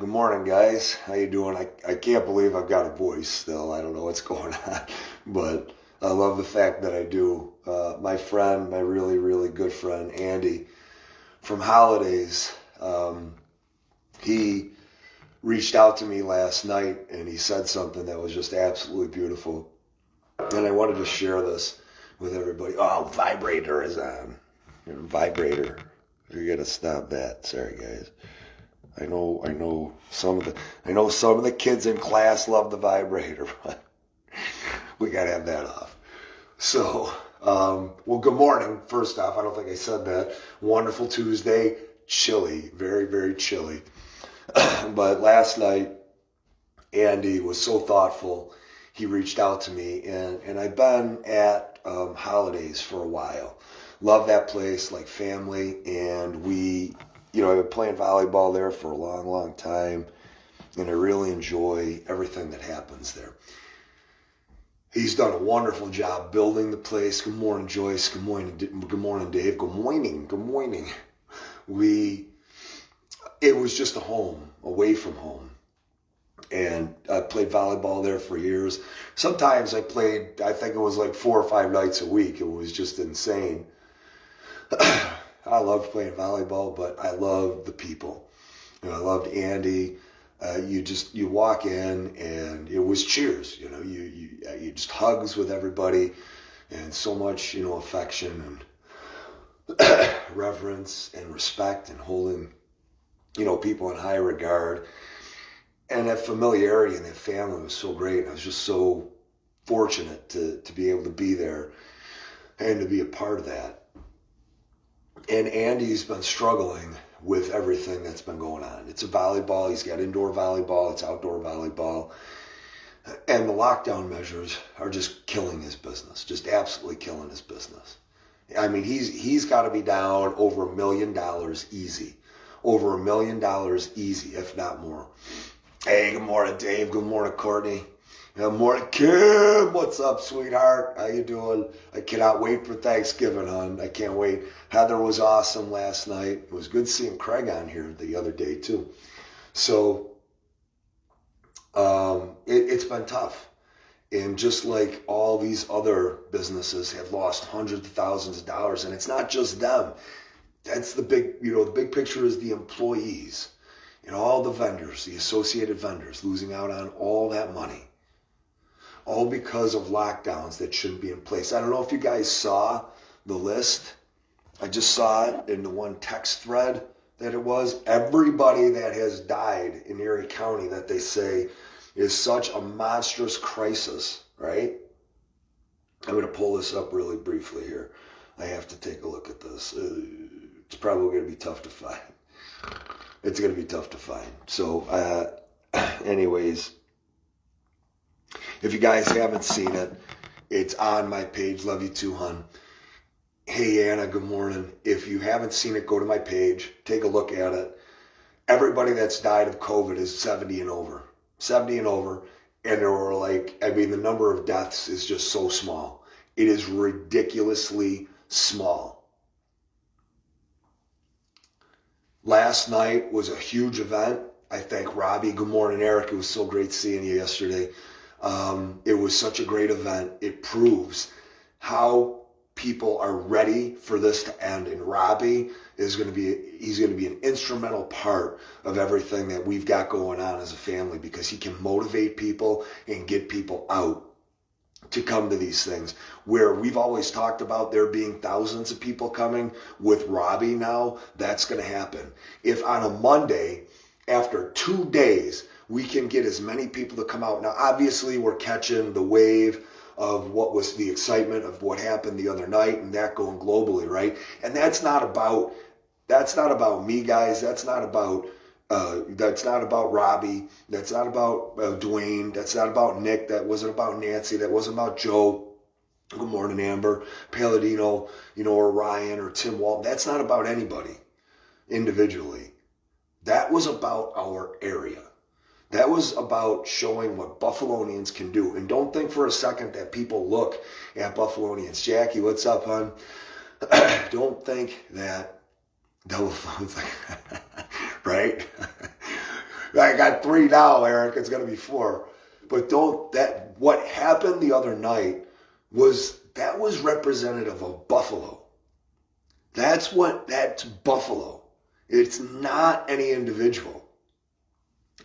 Good morning, guys. How you doing? I can't believe I've got a voice still. I don't know what's going on, but I love the fact that I do. My friend, my really, really good friend, Andy, from Holidays, he reached out to me last night and he said something that was just absolutely beautiful. And I wanted to share this with everybody. Oh, vibrator is on. Vibrator. You gotta stop that. Sorry, guys. I know some of the kids in class love the vibrator, but we gotta have that off. So, well, good morning. First off, I don't think I said that. Wonderful Tuesday, chilly, very, very chilly. But last night, Andy was so thoughtful. He reached out to me, and I've been at Holidays for a while. Love that place, like family, and I've been playing volleyball there for a long, long time, and I really enjoy everything that happens there. He's done a wonderful job building the place. Good morning, Joyce. Good morning, Dave. Good morning. It was just a home, away from home. And I played volleyball there for years. Sometimes I think it was like 4 or 5 nights a week. It was just insane. I loved playing volleyball, but I loved the people. I loved Andy. You walk in and it was cheers. You just hugs with everybody, and so much affection and reverence and respect and holding people in high regard. And that familiarity and that family was so great. I was just so fortunate to be able to be there and to be a part of that. And Andy's been struggling with everything that's been going on. It's a volleyball. He's got indoor volleyball. It's outdoor volleyball. And the lockdown measures are just killing his business, just absolutely killing his business. I mean, he's got to be down over $1 million easy. Over $1 million easy, if not more. Hey, good morning, Dave. Good morning, Courtney. Good morning, Kim. What's up, sweetheart? How you doing? I cannot wait for Thanksgiving, hon. I can't wait. Heather was awesome last night. It was good seeing Craig on here the other day, too. So it's been tough. And just like all these other businesses have lost hundreds of thousands of dollars, and it's not just them. That's the big picture is the employees and all the vendors, the associated vendors, losing out on all that money. All because of lockdowns that shouldn't be in place. I don't know if you guys saw the list. I just saw it in the one text thread that it was. Everybody that has died in Erie County that they say is such a monstrous crisis, right? I'm going to pull this up really briefly here. I have to take a look at this. It's probably going to be tough to find. It's going to be tough to find. So, anyways, if you guys haven't seen it, it's on my page. Love you too, hon. Hey, Anna, good morning. If you haven't seen it, go to my page. Take a look at it. Everybody that's died of COVID is 70 and over. 70 and over. And there were the number of deaths is just so small. It is ridiculously small. Last night was a huge event. I thank Robbie. Good morning, Eric. It was so great seeing you yesterday. It was such a great event. It proves how people are ready for this to end. And Robbie he's going to be an instrumental part of everything that we've got going on as a family, because he can motivate people and get people out to come to these things. Where we've always talked about there being thousands of people coming, with Robbie now, that's going to happen. If on a Monday, after 2 days, we can get as many people to come out. Now, obviously, we're catching the wave of what was the excitement of what happened the other night and that going globally, right? And that's not about me, guys. That's not about Robbie. That's not about Dwayne. That's not about Nick. That wasn't about Nancy. That wasn't about Joe. Good morning, Amber. Palladino, or Ryan or Tim Walton. That's not about anybody individually. That was about our area. That was about showing what Buffalonians can do. And don't think for a second that people look at Buffalonians. Jackie, what's up, hon? Don't think that double phones, right? I got 3 now, Eric. It's going to be 4. But what happened the other night was representative of Buffalo. That's Buffalo. It's not any individual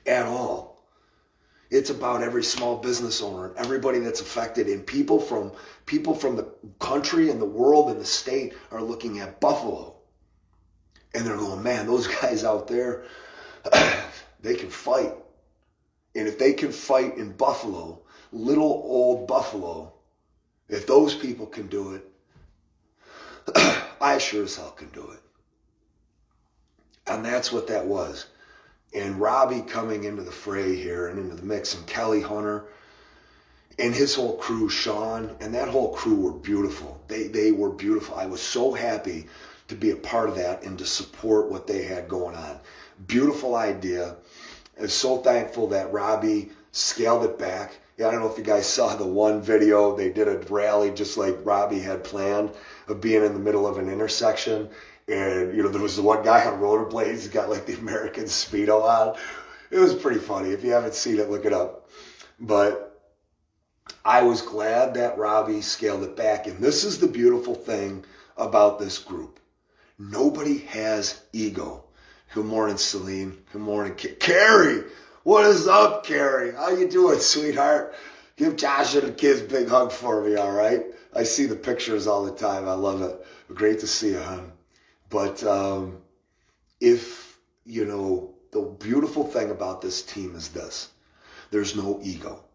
at all. It's about every small business owner and everybody that's affected, and people from the country and the world and the state are looking at Buffalo. And they're going, man, those guys out there, they can fight. And if they can fight in Buffalo, little old Buffalo, if those people can do it, I sure as hell can do it. And that's what that was. And Robbie coming into the fray here and into the mix, and Kelly Hunter and his whole crew, Sean, and that whole crew were beautiful. They were beautiful. I was so happy to be a part of that and to support what they had going on. Beautiful idea. I'm so thankful that Robbie scaled it back. Yeah, I don't know if you guys saw the one video. They did a rally just like Robbie had planned, of being in the middle of an intersection. And, there was the one guy on rollerblades who got like the American Speedo on. It was pretty funny. If you haven't seen it, look it up. But I was glad that Robbie scaled it back. And this is the beautiful thing about this group. Nobody has ego. Good morning, Celine. Good morning, Carrie. What is up, Carrie? How you doing, sweetheart? Give Josh and the kids a big hug for me, all right? I see the pictures all the time. I love it. Great to see you, hon. But the beautiful thing about this team is this. There's no ego.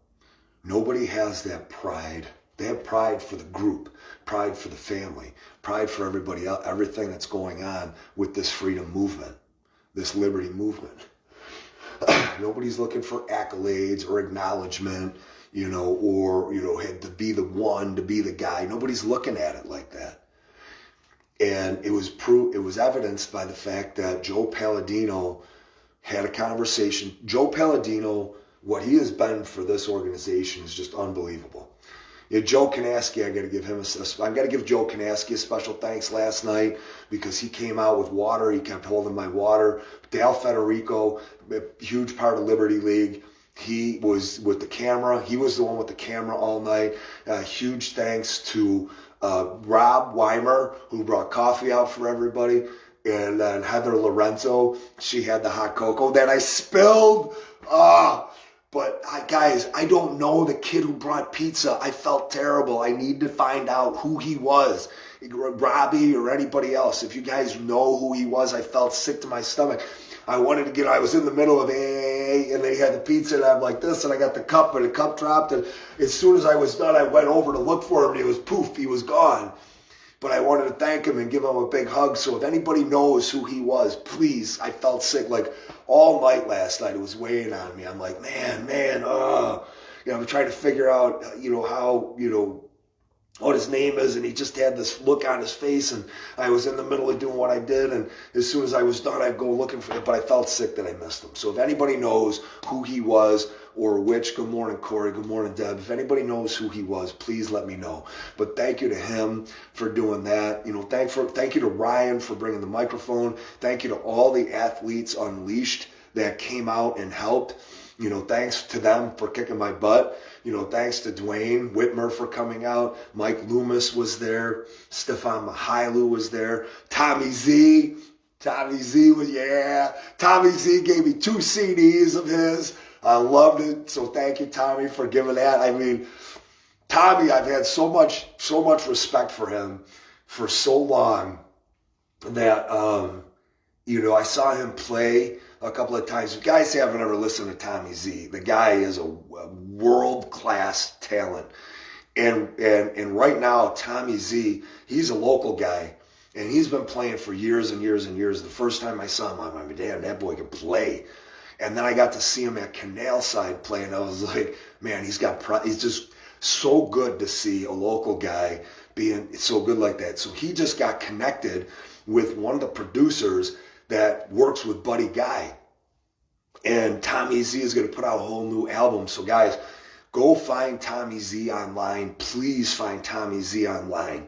Nobody has that pride. They have pride for the group, pride for the family, pride for everybody else, everything that's going on with this freedom movement, this liberty movement. Nobody's looking for accolades or acknowledgement, or to be the one, to be the guy. Nobody's looking at it like that. And it was evidenced by the fact that Joe Palladino had a conversation. Joe Palladino, what he has been for this organization is just unbelievable. Joe Kanaski, I got to give Joe Kanaski a special thanks last night, because he came out with water. He kept holding my water. Dale Federico, a huge part of Liberty League. He was with the camera. He was the one with the camera all night. Huge thanks to Rob Weimer, who brought coffee out for everybody. And then Heather Lorenzo, she had the hot cocoa that I spilled. But guys, I don't know the kid who brought pizza. I felt terrible. I need to find out who he was. Robbie or anybody else. If you guys know who he was, I felt sick to my stomach. I was in the middle of AA, and they had the pizza, and I'm like this, and I got the cup, and the cup dropped, and as soon as I was done, I went over to look for him, and it was poof, he was gone. But I wanted to thank him and give him a big hug. So if anybody knows who he was, please. I felt sick like all night last night. It was weighing on me. I'm like, man, I'm trying to figure out, how, what his name is. And he just had this look on his face. And I was in the middle of doing what I did. And as soon as I was done, I'd go looking for it. But I felt sick that I missed him. So if anybody knows who he was, or which, good morning, Corey, good morning, Deb. If anybody knows who he was, please let me know. But thank you to him for doing that. Thank you to Ryan for bringing the microphone. Thank you to all the athletes Unleashed that came out and helped. Thanks to them for kicking my butt. Thanks to Dwayne Whitmer for coming out. Mike Loomis was there. Stefan Mahailu was there. Tommy Z was, yeah. Tommy Z gave me 2 CDs of his. I loved it. So thank you, Tommy, for giving that. I mean, Tommy, I've had so much respect for him for so long that, I saw him play a couple of times. If you guys haven't ever listened to Tommy Z, the guy is a world-class talent. And right now, Tommy Z, he's a local guy. And he's been playing for years and years and years. The first time I saw him, I'm like, damn, that boy can play. And then I got to see him at Canal Side play, and I was like, man, he's just so good to see a local guy being so good like that. So he just got connected with one of the producers that works with Buddy Guy. And Tommy Z is going to put out a whole new album. So guys, go find Tommy Z online. Please find Tommy Z online.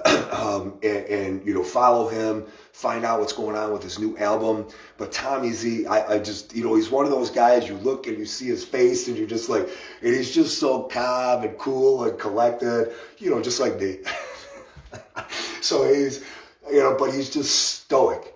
and you know, follow him, find out what's going on with his new album. But Tommy Z, I just, you know, he's one of those guys you look and you see his face and you're just like, and he's just so calm and cool and collected, you know, just like me. So he's, you know, but he's just stoic.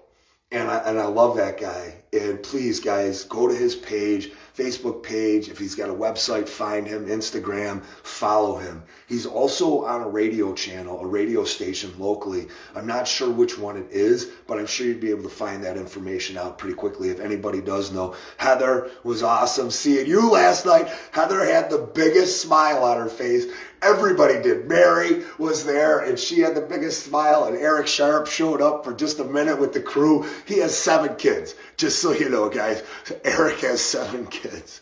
And I love that guy. And please, guys, go to his page, Facebook page. If he's got a website, find him. Instagram, follow him. He's also on a radio channel, a radio station locally. I'm not sure which one it is, but I'm sure you'd be able to find that information out pretty quickly if anybody does know. Heather was awesome seeing you last night. Heather had the biggest smile on her face. Everybody did. Mary was there, and she had the biggest smile, and Eric Sharp showed up for just a minute with the crew. He has 7 kids, just so you know, guys. Eric has 7 kids.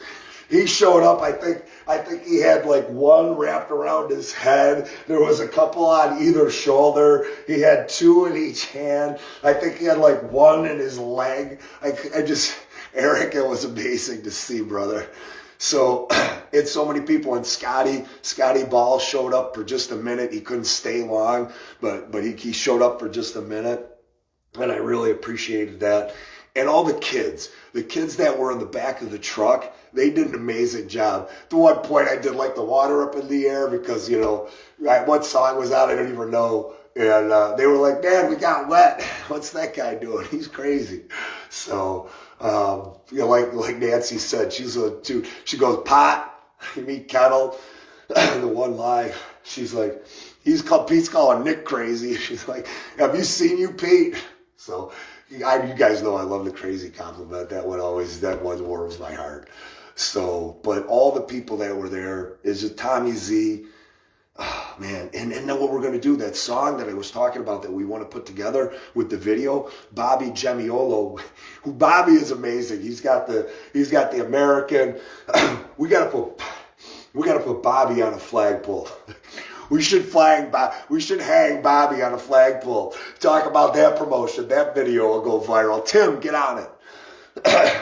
He showed up, I think he had like 1 wrapped around his head. There was a couple on either shoulder. He had 2 in each hand. I think he had like 1 in his leg. Eric, it was amazing to see, brother. So it's so many people, and Scotty Ball showed up for just a minute. He couldn't stay long, but he showed up for just a minute, and I really appreciated that. And all the kids that were in the back of the truck, they did an amazing job. At one point, I did like the water up in the air because, you know, what song was out, I don't even know. And they were like, man, we got wet. What's that guy doing? He's crazy. So, you know, like Nancy said, she goes, pot, you meet kettle. The one lie, she's like, Pete's calling Nick crazy. She's like, have you seen you, Pete? So you guys know I love the crazy compliment. That one warms my heart. So, but all the people that were there is just Tommy Z. Oh, man, and then what we're going to do, that song that I was talking about that we want to put together with the video, Bobby Gemiolo, who Bobby is amazing. He's got the American. We got to put Bobby on a flagpole. We should hang Bobby on a flagpole. Talk about that promotion. That video will go viral. Tim, get on it.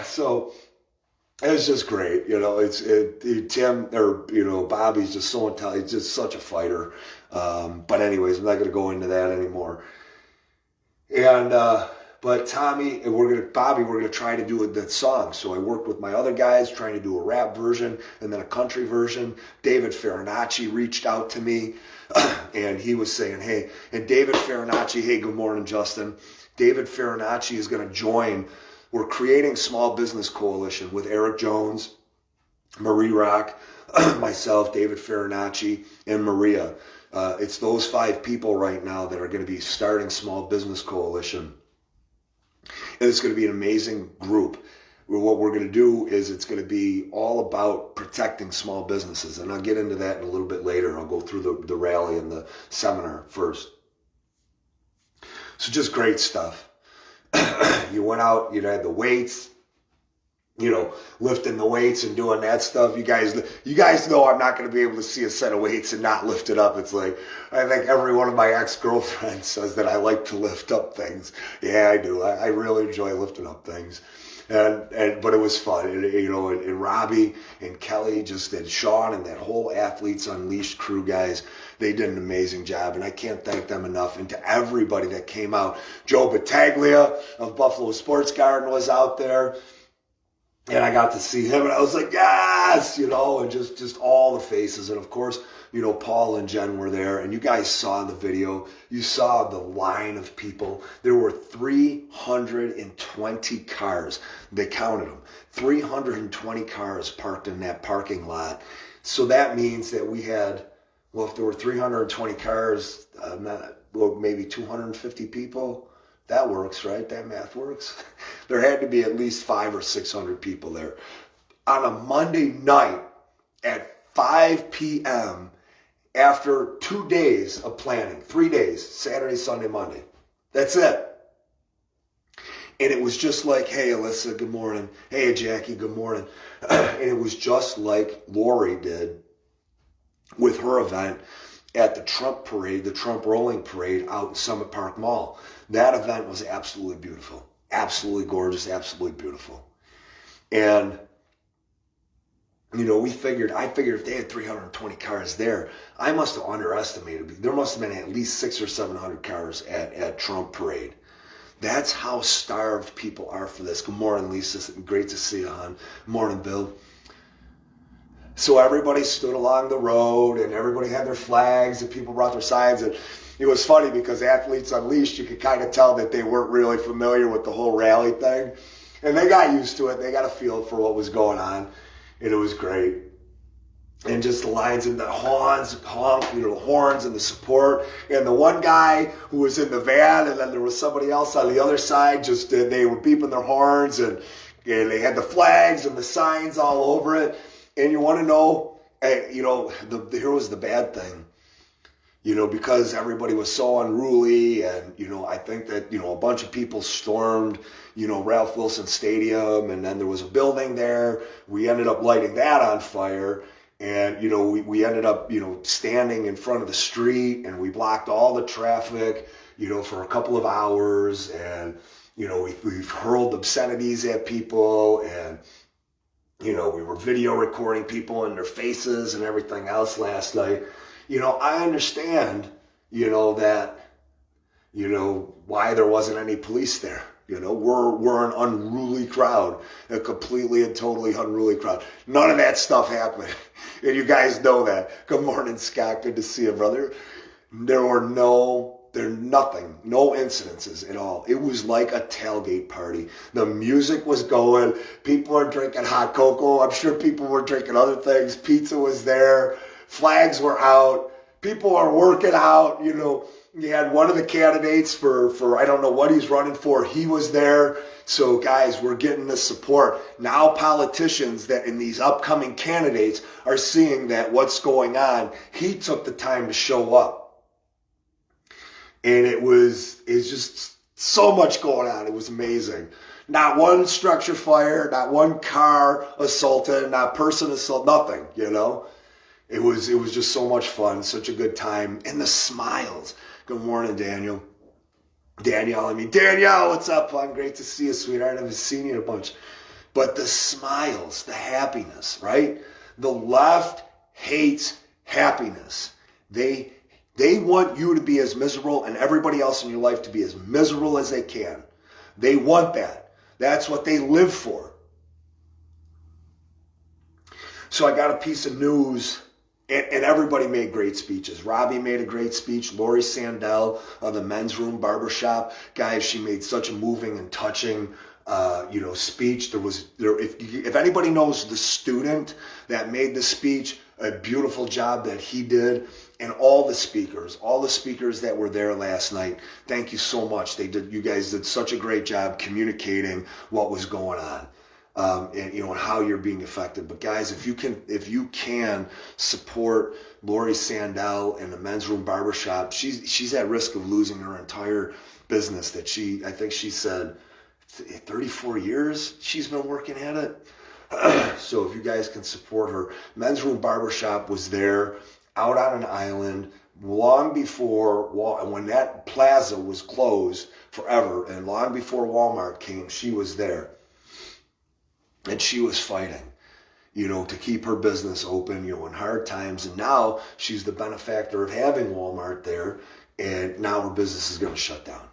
So it's just great, you know. Tim, or you know, Bobby's just so intelligent. He's just such a fighter. But anyways, I'm not going to go into that anymore. And but Tommy, Bobby, we're gonna try to do that song. So I worked with my other guys trying to do a rap version and then a country version. David Farinacci reached out to me, and he was saying, hey, and David Farinacci, hey, good morning, Justin. David Farinacci is going to join. We're creating Small Business Coalition with Eric Jones, Marie Rock, myself, David Farinacci, and Maria. It's those 5 people right now that are going to be starting Small Business Coalition. And it's going to be an amazing group. What we're going to do is it's going to be all about protecting small businesses. And I'll get into that in a little bit later. I'll go through the rally and the seminar first. So just great stuff. You went out, you had the weights, you know, lifting the weights and doing that stuff. You guys know I'm not going to be able to see a set of weights and not lift it up. It's like, I think every one of my ex-girlfriends says that I like to lift up things. Yeah, I do. I really enjoy lifting up things. But it was fun. And Robbie and Kelly and Sean and that whole Athletes Unleashed crew, guys, they did an amazing job, and I can't thank them enough. And to everybody that came out, Joe Battaglia of Buffalo Sports Garden was out there, and I got to see him, and I was like, yes, and just all the faces. And of course, Paul and Jen were there, and you guys saw the video. You saw the line of people. There were 320 cars. They counted them. 320 cars parked in that parking lot. So that means that we had, if there were 320 cars, maybe 250 people. That works, right? That math works. There had to be at least 500 or 600 people there. On a Monday night at 5 p.m., after 2 days of planning, 3 days, Saturday, Sunday, Monday. That's it. And it was just like, hey, Alyssa, good morning. Hey, Jackie, good morning. And it was just like Lori did with her event at the Trump parade, the Trump rolling parade out in Summit Park Mall. That event was absolutely beautiful, absolutely gorgeous, absolutely beautiful. And I figured if they had 320 cars there, I must have underestimated. There must have been at least 600 or 700 cars at Trump Parade. That's how starved people are for this. Good morning, Lisa. Great to see you, hon. Morning, Bill. So everybody stood along the road, and everybody had their flags, and people brought their signs. And it was funny because Athletes Unleashed, you could kind of tell that they weren't really familiar with the whole rally thing. And they got used to it. They got a feel for what was going on. And it was great. And just the lines and the horns and the support. And the one guy who was in the van, and then there was somebody else on the other side, they were beeping their horns, and they had the flags and the signs all over it. And you want to know, here was the bad thing. Because everybody was so unruly, and, I think that, a bunch of people stormed, Ralph Wilson Stadium, and then there was a building there. We ended up lighting that on fire, and, we ended up, standing in front of the street, and we blocked all the traffic, for a couple of hours, and, we've hurled obscenities at people, and, we were video recording people and their faces and everything else last night. I understand, that, why there wasn't any police there. We're an unruly crowd, a completely and totally unruly crowd. None of that stuff happened. And you guys know that. Good morning, Scott. Good to see you, brother. There were no incidences at all. It was like a tailgate party. The music was going. People are drinking hot cocoa. I'm sure people were drinking other things. Pizza was there. Flags were out. People are working out. You had one of the candidates for I don't know what he's running for. He was there. So guys, we're getting the support. Now politicians that in these upcoming candidates are seeing that what's going on. He took the time to show up. And it's just so much going on. It was amazing. Not one structure fire, not one car assaulted, not person assault, nothing, It was just so much fun, such a good time. And the smiles. Good morning, Danielle, what's up, hon? Great to see you, sweetheart. I haven't seen you in a bunch. But the smiles, the happiness, right? The left hates happiness. They want you to be as miserable and everybody else in your life to be as miserable as they can. They want that. That's what they live for. So I got a piece of news, and everybody made great speeches. Robbie made a great speech. Lori Sandell of the Men's Room Barbershop. Guys, she made such a moving and touching speech. If anybody knows the student that made the speech, a beautiful job that he did, and all the speakers that were there last night, thank you so much. You guys did such a great job communicating what was going on. And how you're being affected. But guys, if you can support Lori Sandell and the Men's Room Barbershop, she's at risk of losing her entire business that I think she said 34 years she's been working at it. So if you guys can support her, Men's Room Barbershop was there out on an island long before, when that plaza was closed forever, and long before Walmart came, she was there. And she was fighting, to keep her business open, in hard times. And now she's the benefactor of having Walmart there. And now her business is going to shut down.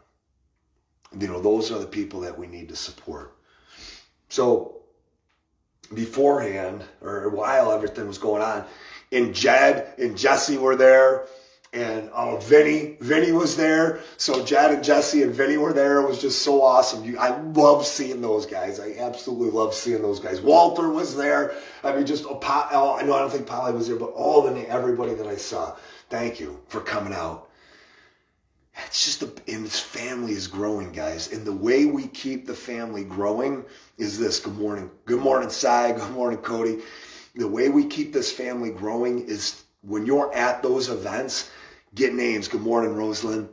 Those are the people that we need to support. So beforehand, or while everything was going on, and Jed and Jesse were there. And Vinny was there. So Jed and Jesse and Vinny were there. It was just so awesome. I love seeing those guys. I absolutely love seeing those guys. Walter was there. I mean, I don't think Polly was there, but everybody that I saw. Thank you for coming out. It's just, and this family is growing, guys. And the way we keep the family growing is this. Good morning. Good morning, Cy. Good morning, Cody. The way we keep this family growing is when you're at those events, get names. Good morning, Rosalind.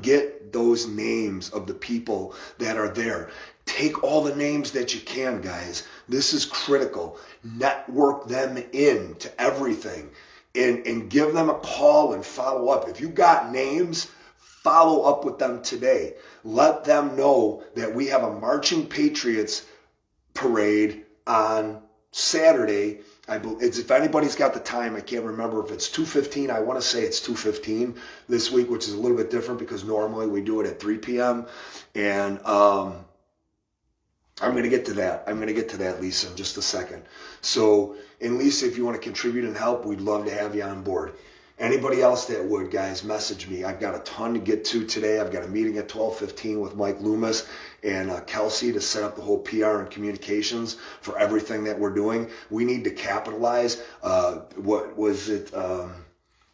Get those names of the people that are there. Take all the names that you can, guys. This is critical. Network them in to everything and give them a call and follow up. If you got names, follow up with them today. Let them know that we have a Marching Patriots parade on Saturday, if anybody's got the time, I can't remember if it's 2:15. I want to say it's 2:15 this week, which is a little bit different because normally we do it at 3 p.m. And I'm going to get to that. I'm going to get to that, Lisa, in just a second. So, and Lisa, if you want to contribute and help, we'd love to have you on board. Anybody else that would, guys, message me. I've got a ton to get to today. I've got a meeting at 12:15 with Mike Loomis and Kelsey to set up the whole PR and communications for everything that we're doing. We need to capitalize. What was it?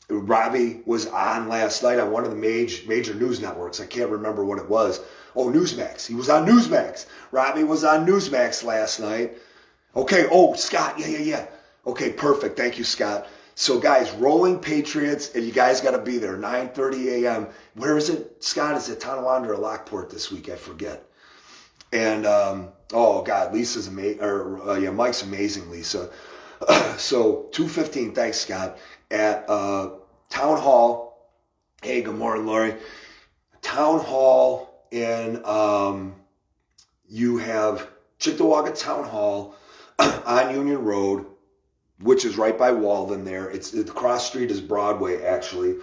Robbie was on last night on one of the major news networks. I can't remember what it was. Oh, Newsmax. He was on Newsmax. Robbie was on Newsmax last night. Okay. Oh, Scott. Yeah. Okay, perfect. Thank you, Scott. So, guys, Rolling Patriots, and you guys got to be there, 9:30 a.m. Where is it, Scott? Is it Tonawanda or Lockport this week? I forget. And, oh, God, Lisa's amazing. Mike's amazing, Lisa. So, 2:15, thanks, Scott, at Town Hall. Hey, good morning, Lori. Town Hall in, you have Cheektowaga Town Hall on Union Road, which is right by Walden there. The cross street is Broadway, actually.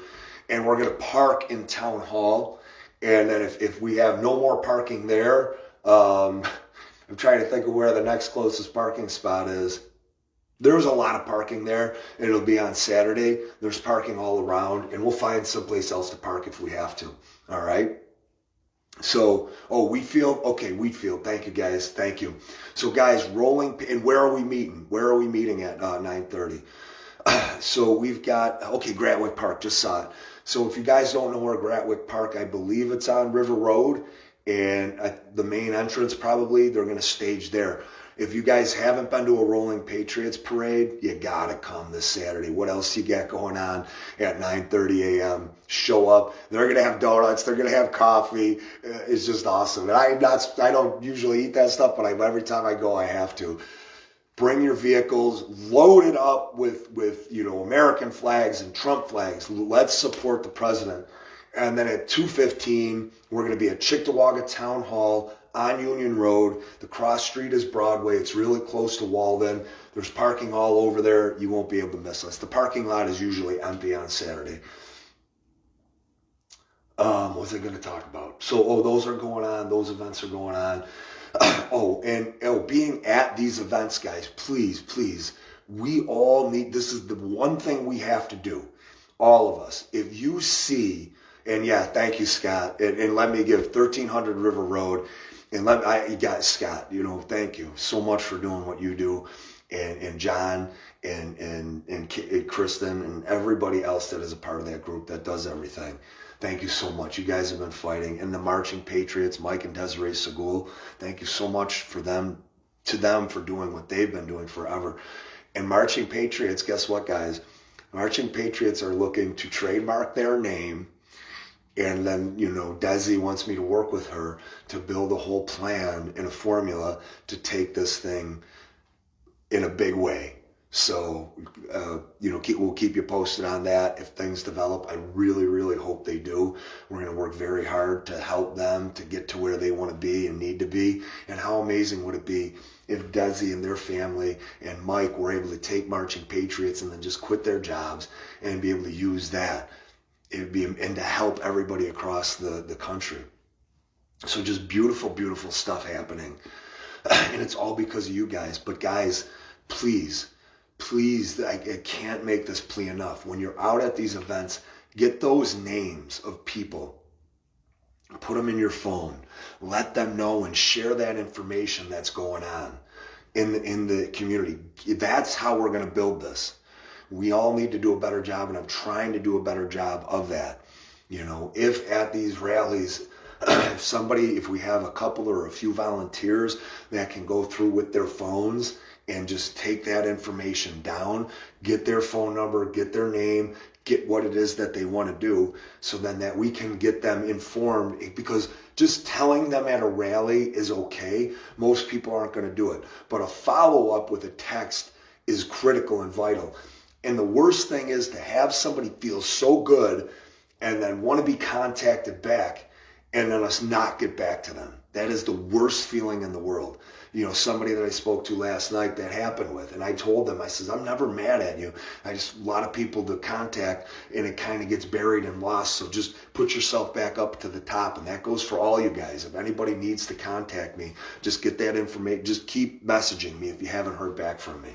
And we're going to park in Town Hall. And then if we have no more parking there, I'm trying to think of where the next closest parking spot is. There's a lot of parking there. It'll be on Saturday. There's parking all around. And we'll find someplace else to park if we have to. All right? So, Wheatfield. Okay, Wheatfield. Thank you, guys. Thank you. So, guys, rolling. And where are we meeting? Where are we meeting at 9:30? So we've got, Gratwick Park. Just saw it. So if you guys don't know where Gratwick Park, I believe it's on River Road. And the main entrance, probably, they're going to stage there. If you guys haven't been to a Rolling Patriots parade, you got to come this Saturday. What else you got going on at 9:30 a.m.? Show up. They're going to have donuts. They're going to have coffee. It's just awesome. And I don't usually eat that stuff, but every time I go, I have to. Bring your vehicles, load it up with American flags and Trump flags. Let's support the president. And then at 2:15, we're going to be at Cheektowaga Town Hall on Union Road. The cross street is Broadway. It's really close to Walden. There's parking all over there. You won't be able to miss us. The parking lot is usually empty on Saturday. What was I going to talk about? So, those are going on. Those events are going on. Being at these events, guys, please, we all need, this is the one thing we have to do. All of us. If you see, and yeah, thank you, Scott. And let me give 1300 River Road. And you guys, Scott, thank you so much for doing what you do, and John and Kristen and everybody else that is a part of that group that does everything. Thank you so much. You guys have been fighting. And the Marching Patriots, Mike and Desiree Segul, thank you so much for them for doing what they've been doing forever. And Marching Patriots, guess what, guys? Marching Patriots are looking to trademark their name. And then, Desi wants me to work with her to build a whole plan and a formula to take this thing in a big way. So, we'll keep you posted on that if things develop. I really, really hope they do. We're going to work very hard to help them to get to where they want to be and need to be. And how amazing would it be if Desi and their family and Mike were able to take Marching Patriots and then just quit their jobs and be able to use that. And to help everybody across the country. So just beautiful, beautiful stuff happening. And it's all because of you guys. But guys, please, I can't make this plea enough. When you're out at these events, get those names of people. Put them in your phone. Let them know and share that information that's going on in the community. That's how we're going to build this. We all need to do a better job, and I'm trying to do a better job of that. If at these rallies, if we have a couple or a few volunteers that can go through with their phones and just take that information down, get their phone number, get their name, get what it is that they want to do, so then that we can get them informed, because just telling them at a rally is okay. Most people aren't going to do it. But a follow-up with a text is critical and vital. And the worst thing is to have somebody feel so good and then want to be contacted back and then us not get back to them. That is the worst feeling in the world. You know, somebody that I spoke to last night that happened with, and I told them, I says, I'm never mad at you. I just, a lot of people to contact and it kind of gets buried and lost. So just put yourself back up to the top. And that goes for all you guys. If anybody needs to contact me, just get that information. Just keep messaging me if you haven't heard back from me.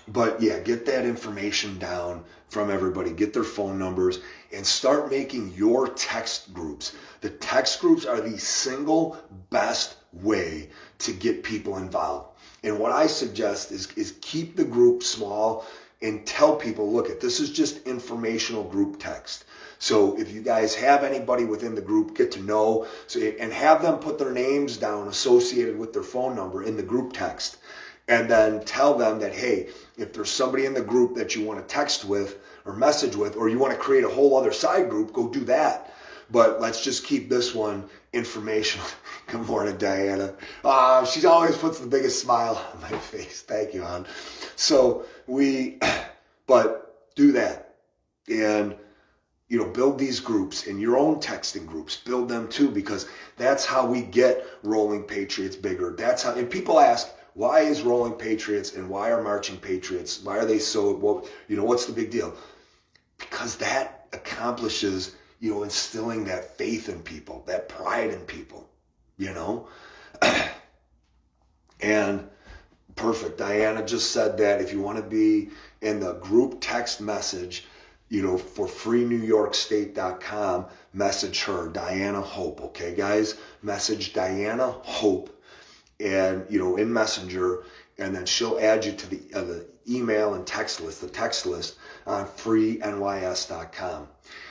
But yeah, get that information down from everybody, get their phone numbers, and start making your text groups. The text groups are the single best way to get people involved. And what I suggest is keep the group small and tell people, look, this is just informational group text. So if you guys have anybody within the group, get to know, and have them put their names down associated with their phone number in the group text. And then tell them that, hey, if there's somebody in the group that you want to text with or message with, or you want to create a whole other side group, go do that. But let's just keep this one informational. Good morning, Diana. She always puts the biggest smile on my face. Thank you, hon. So but do that. And, you know, build these groups in your own texting groups. Build them too, because that's how we get Rolling Patriots bigger. That's how, and people ask, why is Rolling Patriots and why are Marching Patriots, why are they so, well, you know, what's the big deal? Because that accomplishes, you know, instilling that faith in people, that pride in people, you know? And perfect. Diana just said that if you want to be in the group text message, you know, for freenewyorkstate.com, message her, Diana Hope, okay, guys? Message Diana Hope. And, you know, in Messenger, and then she'll add you to the email and text list, the text list on freenys.com.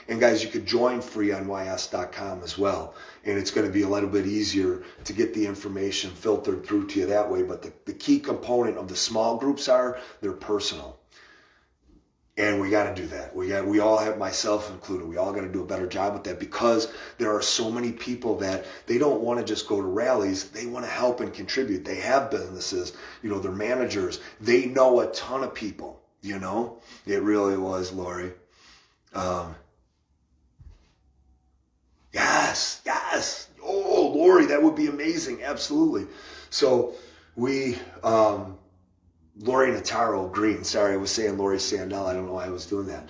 And guys, you could join freenys.com as well. And it's going to be a little bit easier to get the information filtered through to you that way. But the key component of the small groups they're personal. And we got to do that. We all have, myself included, we all got to do a better job with that, because there are so many people that they don't want to just go to rallies. They want to help and contribute. They have businesses, you know, they're managers. They know a ton of people, you know. It really was, Lori. Yes. Oh, Lori, that would be amazing. Absolutely. So Lori Nataro Green. Sorry, I was saying Lori Sandell. I don't know why I was doing that.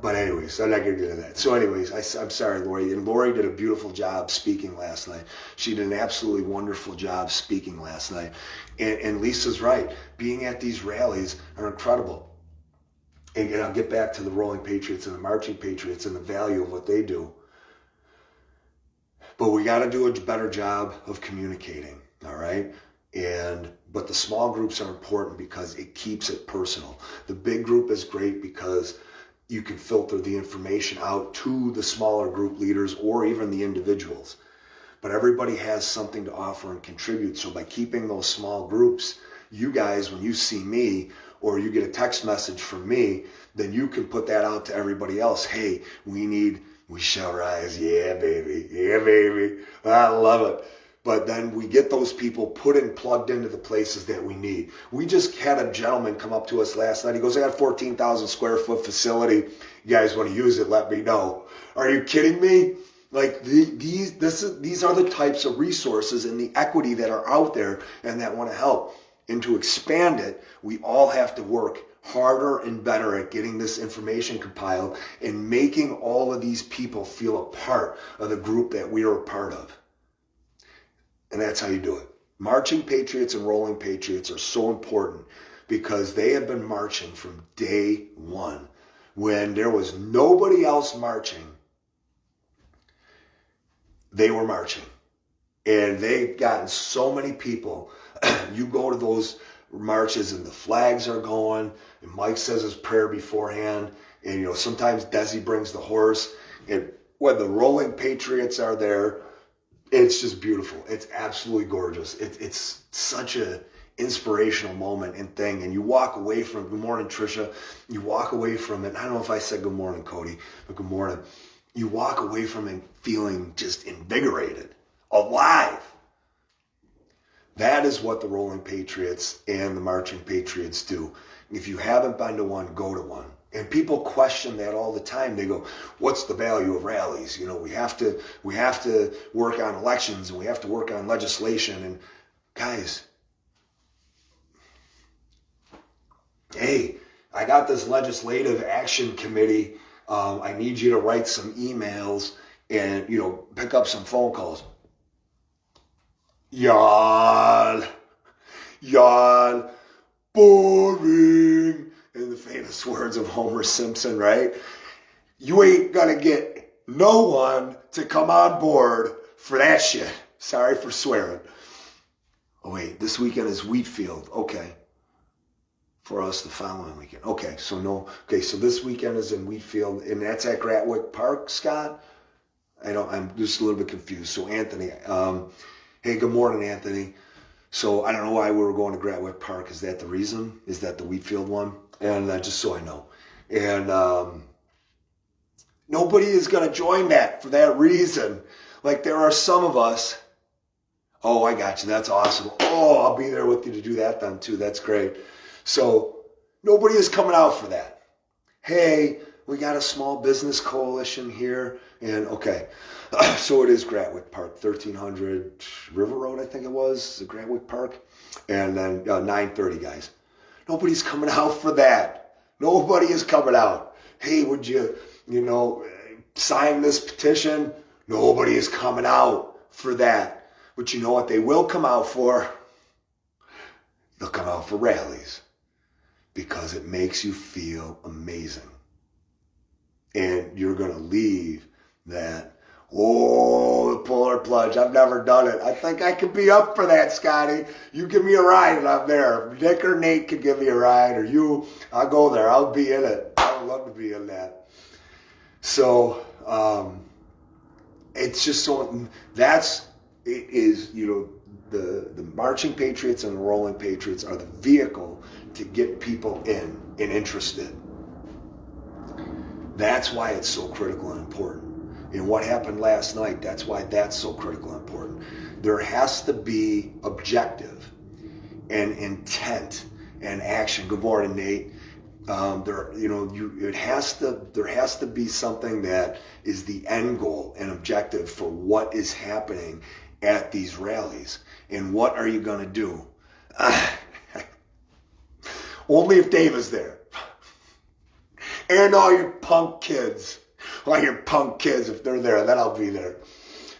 But anyways, I'm not going to get into that. So anyways, I'm sorry, Lori. And Lori did a beautiful job speaking last night. She did an absolutely wonderful job speaking last night. And Lisa's right. Being at these rallies are incredible. And I'll get back to the Rolling Patriots and the Marching Patriots and the value of what they do. But we got to do a better job of communicating, all right? But the small groups are important because it keeps it personal. The big group is great because you can filter the information out to the smaller group leaders or even the individuals. But everybody has something to offer and contribute. So by keeping those small groups, you guys, when you see me or you get a text message from me, then you can put that out to everybody else. Hey, we shall rise. Yeah, baby. Yeah, baby. I love it. But then we get those people plugged into the places that we need. We just had a gentleman come up to us last night. He goes, I got a 14,000 square foot facility. You guys want to use it? Let me know. Are you kidding me? Like these are the types of resources and the equity that are out there and that want to help. And to expand it, we all have to work harder and better at getting this information compiled and making all of these people feel a part of the group that we are a part of. And that's how you do it. Marching Patriots and Rolling Patriots are so important because they have been marching from day one. When there was nobody else marching, they were marching. And they've gotten so many people. You go to those marches and the flags are going, and Mike says his prayer beforehand, and you know, sometimes Desi brings the horse, and when the Rolling Patriots are there, it's just beautiful. It's absolutely gorgeous. It's such a inspirational moment and thing. And you walk away from, good morning, Trisha. You walk away from it. I don't know if I said good morning, Cody, but good morning. You walk away from it feeling just invigorated, alive. That is what the Rolling Patriots and the Marching Patriots do. If you haven't been to one, go to one. And people question that all the time. They go, what's the value of rallies? We have to work on elections, and we have to work on legislation. And guys, hey, I got this legislative action committee. I need you to write some emails and, pick up some phone calls. Yawn, boring. In the famous words of Homer Simpson, right? You ain't gonna get no one to come on board for that shit. Sorry for swearing. Oh wait, this weekend is Wheatfield. Okay. For us the following weekend. Okay, so this weekend is in Wheatfield, and that's at Gratwick Park, Scott? I'm just a little bit confused. So Anthony, hey, good morning, Anthony. So I don't know why we were going to Gratwick Park. Is that the reason? Is that the Wheatfield one? And just so I know. And nobody is going to join that for that reason. Like there are some of us. Oh, I got you. That's awesome. Oh, I'll be there with you to do that then too. That's great. So nobody is coming out for that. Hey, we got a small business coalition here. And okay, so it is Gratwick Park, 1300 River Road, I think it was, the Gratwick Park. And then 9:30, guys. Nobody's coming out for that. Nobody is coming out. Hey, would you, sign this petition? Nobody is coming out for that. But you know what they will come out for? They'll come out for rallies because it makes you feel amazing. And you're going to leave that, the polar plunge. I've never done it. I think I could be up for that, Scotty. You give me a ride and I'm there. Nick or Nate could give me a ride, or you, I'll go there. I'll be in it. I would love to be in that. So, it's just so, the Marching Patriots and the Rolling Patriots are the vehicle to get people in and interested. That's why it's so critical and important. And what happened last night, that's why that's so critical and important. There has to be objective and intent and action. Good morning, Nate. There has to be something that is the end goal and objective for what is happening at these rallies. And what are you going to do? Only if Dave is there. And all your punk kids. If they're there, then I'll be there.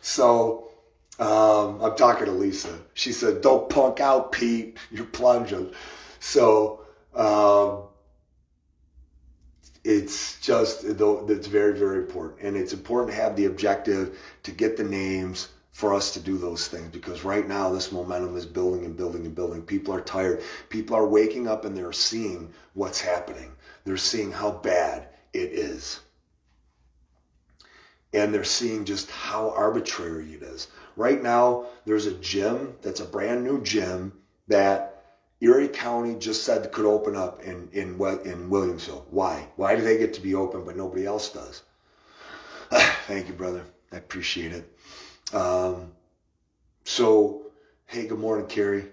So I'm talking to Lisa. She said, don't punk out, Pete. You're plunging. So it's very, very important. And it's important to have the objective to get the names for us to do those things, because right now this momentum is building and building and building. People are tired. People are waking up and they're seeing what's happening. They're seeing how bad it is. And they're seeing just how arbitrary it is. Right now, there's a gym that's a brand new gym that Erie County just said could open up in Williamsville. Why? Why do they get to be open but nobody else does? Thank you, brother. I appreciate it. So, hey, good morning, Carrie.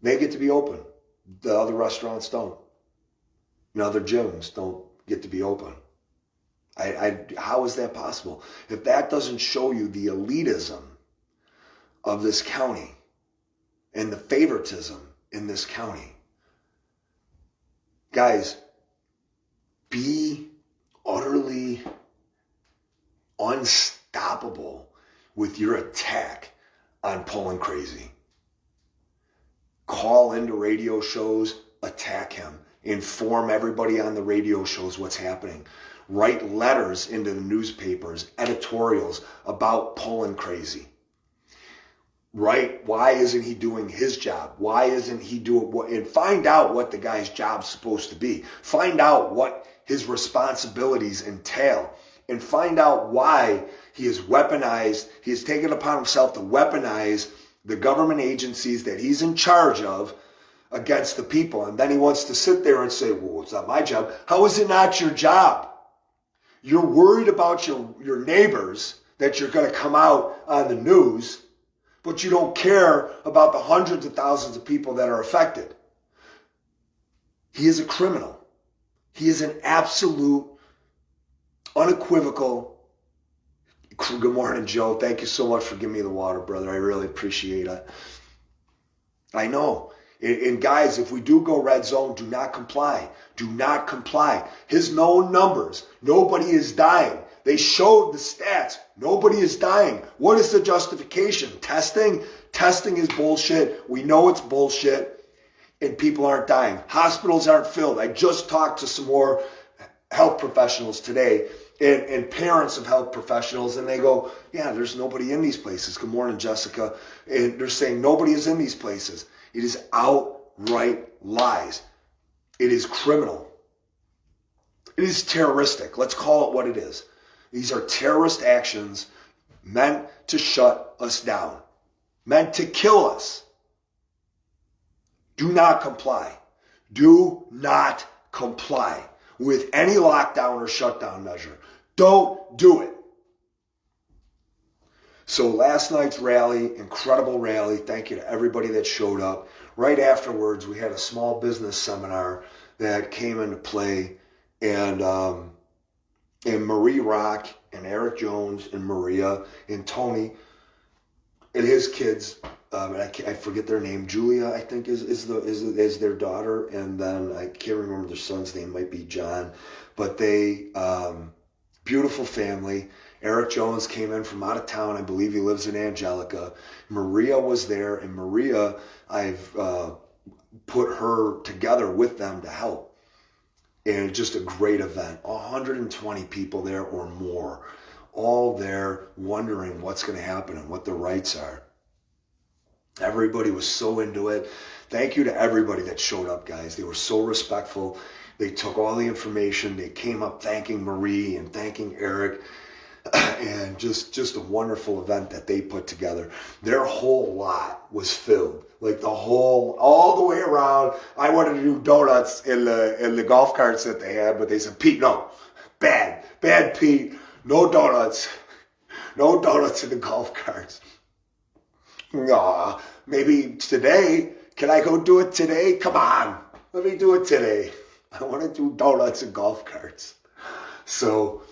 They get to be open. The other restaurants don't. Other gyms don't get to be open. How is that possible? If that doesn't show you the elitism of this county and the favoritism in this county, guys, be utterly unstoppable with your attack on Poland Crazy. Call into radio shows, attack him, inform everybody on the radio shows what's happening. Write letters into the newspapers, editorials about Poland Crazy. Right? Why isn't he doing his job? Why isn't he doing what? And find out what the guy's job's supposed to be. Find out what his responsibilities entail. And find out why he has weaponized, he has taken upon himself to weaponize the government agencies that he's in charge of against the people. And then he wants to sit there and say, well, it's not my job. How is it not your job? You're worried about your neighbors that you're going to come out on the news, but you don't care about the hundreds of thousands of people that are affected. He is a criminal. He is an absolute, unequivocal. Good morning, Joe. Thank you so much for giving me the water, brother. I really appreciate it. I know. And guys, if we do go red zone, do not comply. Do not comply. His known numbers, nobody is dying. They showed the stats. Nobody is dying. What is the justification? Testing? Testing is bullshit. We know it's bullshit. And people aren't dying. Hospitals aren't filled. I just talked to some more health professionals today and parents of health professionals, and they go, yeah, there's nobody in these places. Good morning, Jessica. And they're saying nobody is in these places. It is outright lies. It is criminal. It is terroristic. Let's call it what it is. These are terrorist actions meant to shut us down, meant to kill us. Do not comply. Do not comply with any lockdown or shutdown measure. Don't do it. So last night's rally, incredible rally. Thank you to everybody that showed up. Right afterwards, we had a small business seminar that came into play, and Marie Rock and Eric Jones and Maria and Tony and his kids. And I forget their name. Julia, I think, is their daughter, and then I can't remember their son's name. Might be John, but they beautiful family. Eric Jones came in from out of town. I believe he lives in Angelica. Maria was there, and Maria, I've put her together with them to help. And just a great event. 120 people there or more, all there wondering what's going to happen and what the rights are. Everybody was so into it. Thank you to everybody that showed up, guys. They were so respectful. They took all the information. They came up thanking Marie and thanking Eric. And just a wonderful event that they put together. Their whole lot was filled, like all the way around. I wanted to do donuts in the golf carts that they had, but they said, Pete, no, bad Pete, no donuts in the golf carts. Aw, maybe today. Can I go do it today? Come on, let me do it today. I want to do donuts and golf carts. So,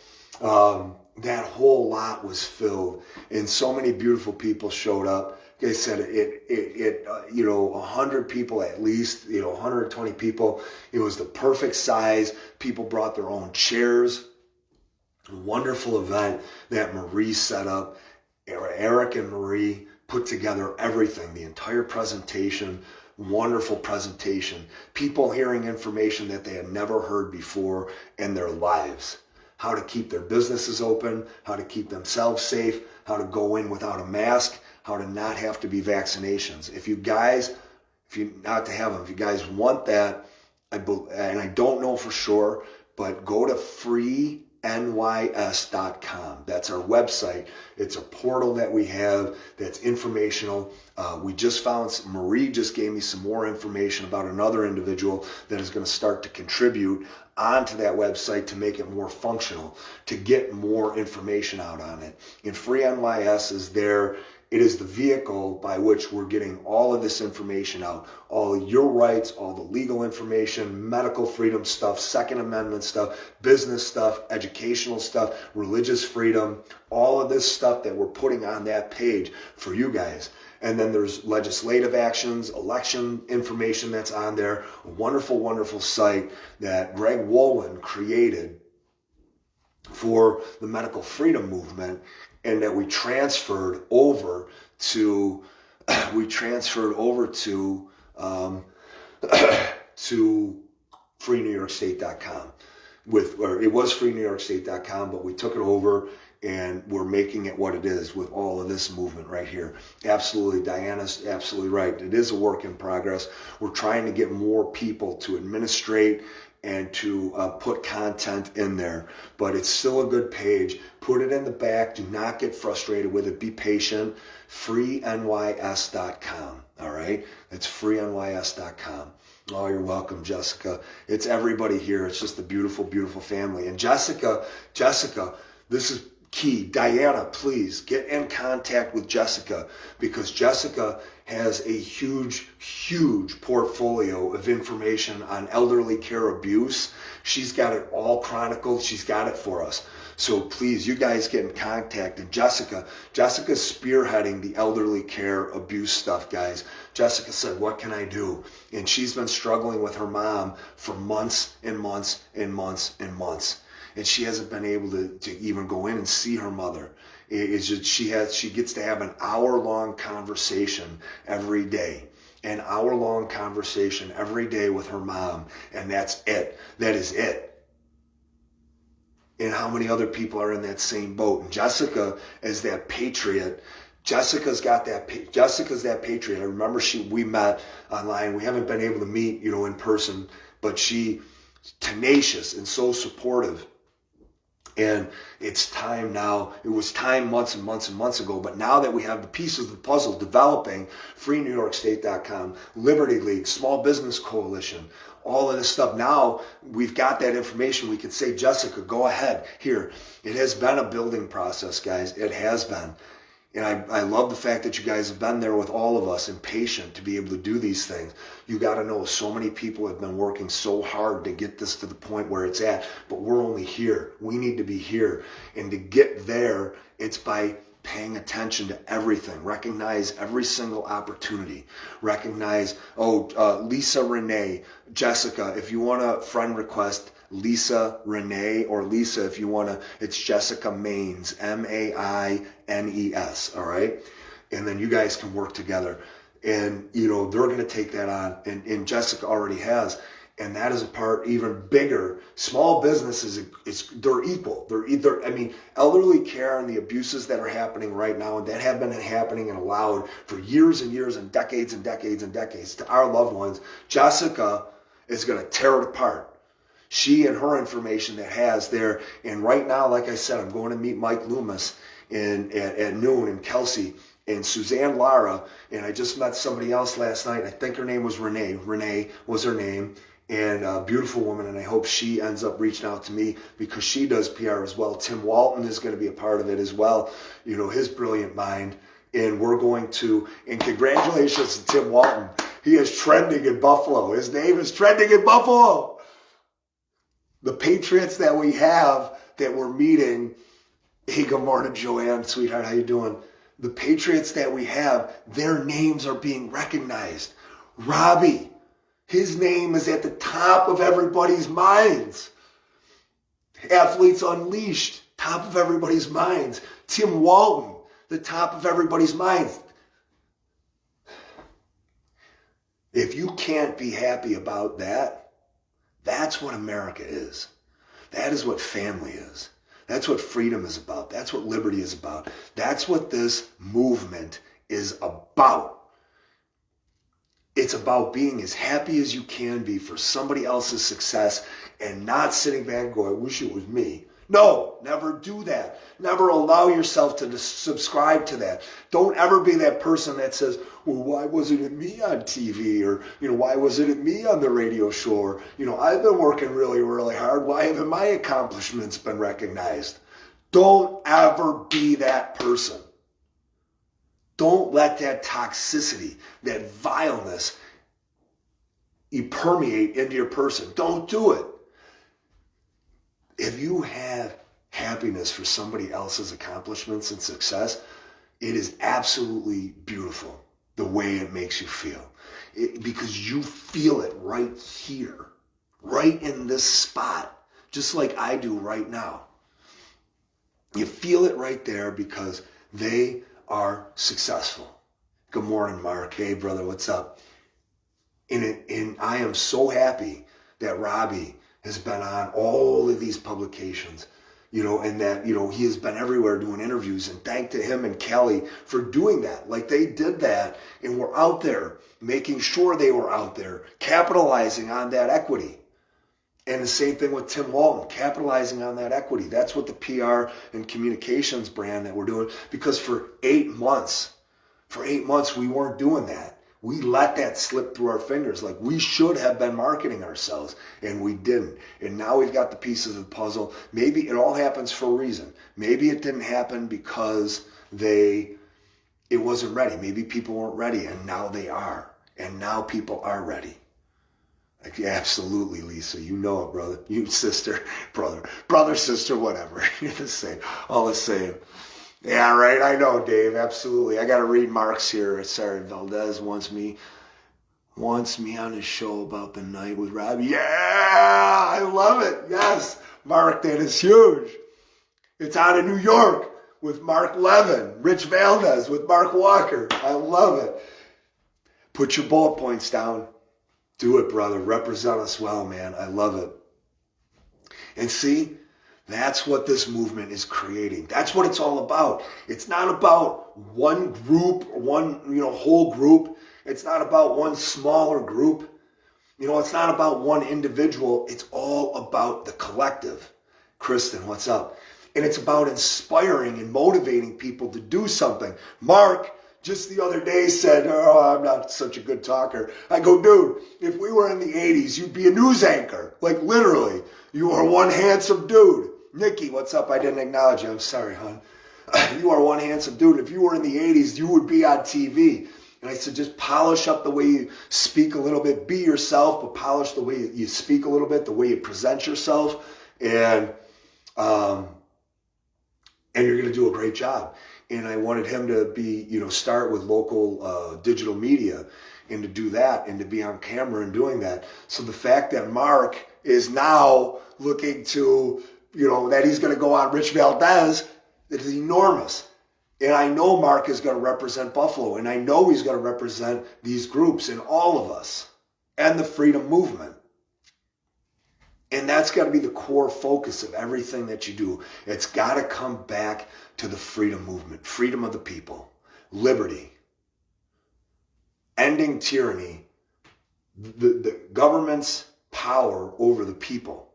that whole lot was filled, and so many beautiful people showed up. They said 100 people at least, 120 people. It was the perfect size. People brought their own chairs. A wonderful event that Marie set up. Eric and Marie put together everything, the entire presentation. Wonderful presentation. People hearing information that they had never heard before in their lives. How to keep their businesses open, how to keep themselves safe, how to go in without a mask, how to not have to be vaccinations. If you guys want that, and I don't know for sure, but go to freenys.com. That's our website. It's a portal that we have that's informational. We just found, Marie just gave me some more information about another individual that is going to start to contribute onto that website to make it more functional, to get more information out on it. And Free NYS is there. It is the vehicle by which we're getting all of this information out, all of your rights, all the legal information, medical freedom stuff, Second Amendment stuff, business stuff, educational stuff, religious freedom, all of this stuff that we're putting on that page for you guys. And then there's legislative actions, election information that's on there. A wonderful, wonderful site that Greg Wolin created for the medical freedom movement, and that we transferred over to to freenewyorkstate.com. It was freenewyorkstate.com, but we took it over and we're making it what it is with all of this movement right here. Absolutely, Diana's absolutely right. It is a work in progress. We're trying to get more people to administrate and to put content in there. But it's still a good page. Put it in the back. Do not get frustrated with it. Be patient. freenys.com. All right? That's freenys.com. Oh, you're welcome, Jessica. It's everybody here. It's just a beautiful, beautiful family. And Jessica, this is key. Diana, please get in contact with Jessica, because Jessica has a huge, huge portfolio of information on elderly care abuse. She's got it all chronicled. She's got it for us. So please, you guys get in contact. And Jessica's spearheading the elderly care abuse stuff, guys. Jessica said, what can I do? And she's been struggling with her mom for months and months and months and months. And she hasn't been able to even go in and see her mother. It's just, she gets to have an hour-long conversation every day. An hour-long conversation every day with her mom. And that's it. That is it. And how many other people are in that same boat? And Jessica is that patriot. Jessica's that patriot. I remember we met online. We haven't been able to meet, in person, but she tenacious and so supportive. And it's time now. It was time months and months and months ago, but now that we have the pieces of the puzzle developing, FreeNewYorkState.com, Liberty League, Small Business Coalition, all of this stuff, now we've got that information. We can say, Jessica, go ahead. Here, it has been a building process, guys. It has been. And I love the fact that you guys have been there with all of us and patient to be able to do these things. You got to know, so many people have been working so hard to get this to the point where it's at, but we're only here. We need to be here. And to get there, it's by paying attention to everything. Recognize every single opportunity. Recognize, Lisa Renee, Jessica, if you want a friend request, Lisa Renee, or Lisa, if you want to, it's Jessica Maines, Maines, all right? And then you guys can work together. And, they're going to take that on. And Jessica already has. And that is a part even bigger. Small businesses, they're equal. They're either, elderly care and the abuses that are happening right now and that have been happening and allowed for years and years and decades and decades and decades to our loved ones, Jessica is going to tear it apart. She and her information that has there. And right now, like I said, I'm going to meet Mike Loomis at noon in Kelsey, and Suzanne Lara. And I just met somebody else last night. I think her name was Renee. Renee was her name. And a beautiful woman. And I hope she ends up reaching out to me because she does PR as well. Tim Walton is going to be a part of it as well. His brilliant mind. And we're going to, and congratulations to Tim Walton. He is trending in Buffalo. His name is trending in Buffalo. The Patriots that we have that we're meeting, hey, good morning, Joanne, sweetheart, how you doing? The Patriots that we have, their names are being recognized. Robbie, his name is at the top of everybody's minds. Athletes Unleashed, top of everybody's minds. Tim Walton, the top of everybody's minds. If you can't be happy about that, that's what America is. That is what family is. That's what freedom is about. That's what liberty is about. That's what this movement is about. It's about being as happy as you can be for somebody else's success and not sitting back and going, I wish it was me. No, never do that. Never allow yourself to subscribe to that. Don't ever be that person that says, well, why wasn't it me on TV? Or, why wasn't it me on the radio show? Or, I've been working really, really hard. Why haven't my accomplishments been recognized? Don't ever be that person. Don't let that toxicity, that vileness, permeate into your person. Don't do it. If you have happiness for somebody else's accomplishments and success, it is absolutely beautiful the way it makes you feel. Because you feel it right here, right in this spot, just like I do right now. You feel it right there because they are successful. Good morning, Mark. Hey, brother, what's up? And I am so happy that Robbie has been on all of these publications, and that, he has been everywhere doing interviews, and thank to him and Kelly for doing that. Like, they did that and were out there making sure they were out there capitalizing on that equity. And the same thing with Tim Walton, capitalizing on that equity. That's what the PR and communications brand that we're doing, because for 8 months, we weren't doing that. We let that slip through our fingers. Like, we should have been marketing ourselves, and we didn't. And now we've got the pieces of the puzzle. Maybe it all happens for a reason. Maybe it didn't happen because it wasn't ready. Maybe people weren't ready, and now they are. And now people are ready. Like, absolutely, Lisa. You know it, brother. You sister, brother, sister, whatever. You're the same. All the same. Yeah, right. I know, Dave. Absolutely. I got to read Mark's here. Sorry, Valdez wants me on his show about the night with Rob. Yeah, I love it. Yes, Mark, that is huge. It's out of New York with Mark Levin, Rich Valdez with Mark Walker. I love it. Put your bullet points down. Do it, brother. Represent us well, man. I love it. And see, that's what this movement is creating. That's what it's all about. It's not about one group, one whole group. It's not about one smaller group. It's not about one individual. It's all about the collective. Kristen, what's up? And it's about inspiring and motivating people to do something. Mark just the other day said, oh, I'm not such a good talker. I go, dude, if we were in the 80s, you'd be a news anchor. Like, literally. You are one handsome dude. Nikki, what's up? I didn't acknowledge you. I'm sorry, hon. You are one handsome dude. If you were in the 80s, you would be on TV. And I said, just polish up the way you speak a little bit. Be yourself, but polish the way you speak a little bit, the way you present yourself. And you're going to do a great job. And I wanted him to be, start with local digital media and to do that and to be on camera and doing that. So the fact that Mark is now looking to, that he's going to go on Rich Valdez, it is enormous. And I know Mark is going to represent Buffalo, and I know he's going to represent these groups and all of us and the freedom movement. And that's got to be the core focus of everything that you do. It's got to come back to the freedom movement, freedom of the people, liberty, ending tyranny, the government's power over the people.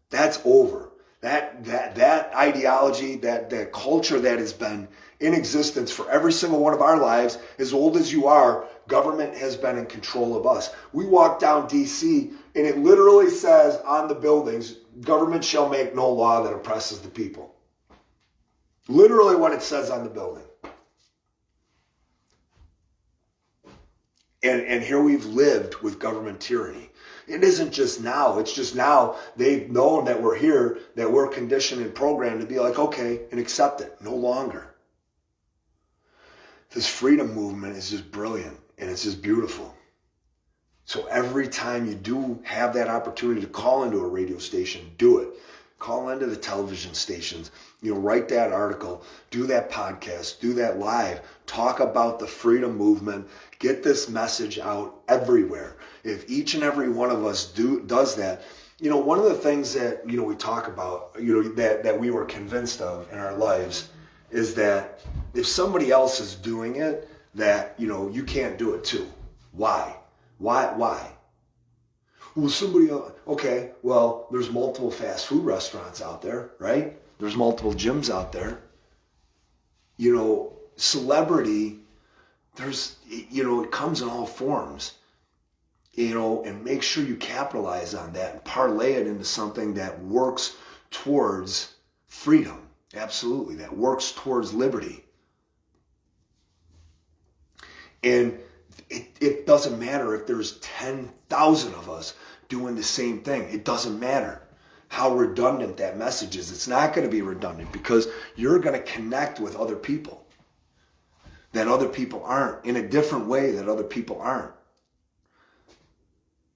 That's over. That ideology, that culture that has been in existence for every single one of our lives, as old as you are, government has been in control of us. We walk down D.C. and it literally says on the buildings, government shall make no law that oppresses the people. Literally what it says on the building. And here we've lived with government tyranny. It isn't just now. It's just now they've known that we're here, that we're conditioned and programmed to be like, okay, and accept it. No longer. This freedom movement is just brilliant and it's just beautiful. So every time you do have that opportunity to call into a radio station, do it. Call into the television stations, write that article, do that podcast, do that live, talk about the freedom movement, get this message out everywhere. If each and every one of us does that, one of the things that, we talk about, that we were convinced of in our lives is that if somebody else is doing it, that, you can't do it too. Why? Why? Well, somebody else, okay, well, there's multiple fast food restaurants out there, right? There's multiple gyms out there. Celebrity, it comes in all forms, and make sure you capitalize on that and parlay it into something that works towards freedom. Absolutely, that works towards liberty. And it doesn't matter if there's 10,000 of us doing the same thing. It doesn't matter how redundant that message is. It's not going to be redundant because you're going to connect with other people that other people aren't, in a different way that other people aren't.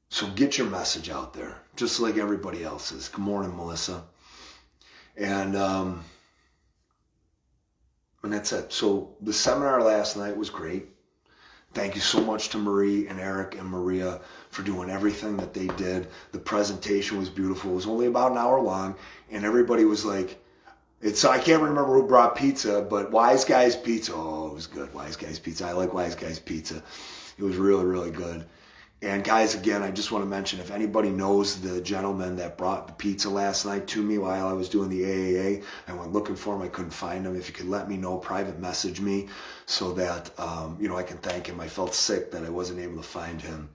So get your message out there, just like everybody else's. Good morning, Melissa. And that's it. So the seminar last night was great. Thank you so much to Marie and Eric and Maria for doing everything that they did. The presentation was beautiful. It was only about an hour long, and everybody was like, I can't remember who brought pizza, but Wise Guys Pizza. Oh, it was good. Wise Guys Pizza. I like Wise Guys Pizza. It was really, really good. And guys, again, I just want to mention, if anybody knows the gentleman that brought the pizza last night to me while I was doing the AAA, I went looking for him, I couldn't find him. If you could let me know, private message me so that, I can thank him. I felt sick that I wasn't able to find him.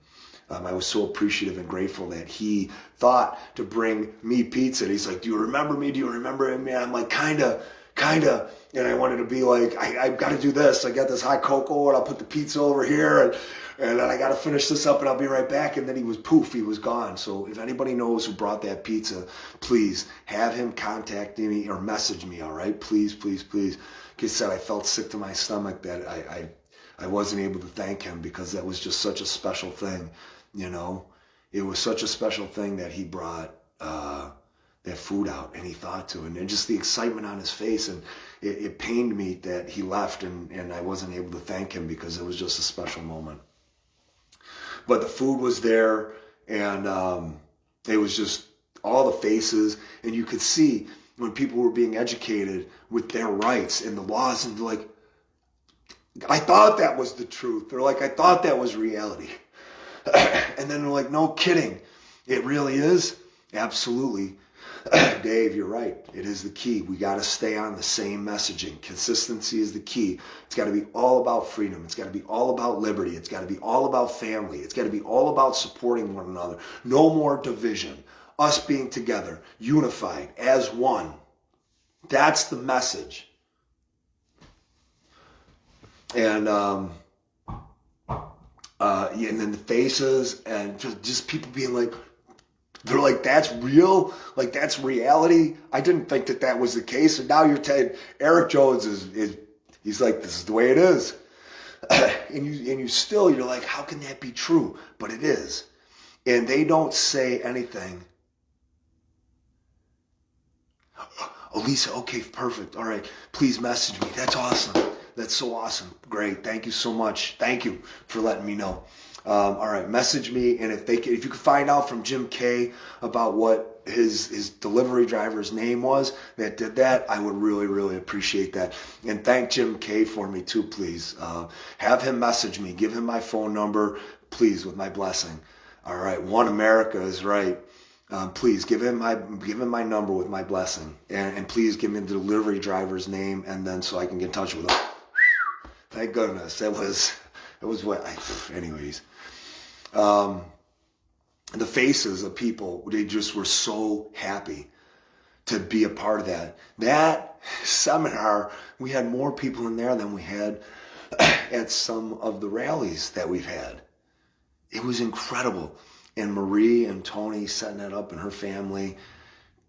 I was so appreciative and grateful that he thought to bring me pizza. And he's like, do you remember me? Do you remember me? And I'm like, kinda. And I wanted to be like, I've got to do this. I got this hot cocoa and I'll put the pizza over here and then I got to finish this up and I'll be right back. And then he was gone. So if anybody knows who brought that pizza, please have him contact me or message me. All right. Please. Like I said, I felt sick to my stomach that I wasn't able to thank him because that was just such a special thing. It was such a special thing that he brought, that food out and he thought to, and just the excitement on his face, and it pained me that he left and I wasn't able to thank him because it was just a special moment. But the food was there, and it was just all the faces, and you could see when people were being educated with their rights and the laws, and like, I thought that was the truth. They're like, I thought that was reality. And then they're like, no kidding, it really is? Absolutely. Dave, you're right. It is the key. We got to stay on the same messaging. Consistency is the key. It's got to be all about freedom. It's got to be all about liberty. It's got to be all about family. It's got to be all about supporting one another. No more division. Us being together, unified as one. That's the message. And and then the faces and just people being like, they're like, that's real? Like, that's reality? I didn't think that was the case. And now you're telling Eric Jones he's like, this is the way it is. And you're like, how can that be true? But it is. And they don't say anything. Oh, Lisa, okay, perfect. All right, please message me. That's awesome. That's so awesome. Great. Thank you so much. Thank you for letting me know. All right, message me, and if you could find out from Jim K about what his delivery driver's name was that did that, I would really, really appreciate that. And thank Jim K for me too, please. Have him message me. Give him my phone number, please, with my blessing. All right, One America is right. Please give him my number with my blessing, and please give me the delivery driver's name, and then so I can get in touch with him. Thank goodness. It was what. Anyways. The faces of people, they just were so happy to be a part of that. That seminar, we had more people in there than we had at some of the rallies that we've had. It was incredible. And Marie and Tony setting that up and her family.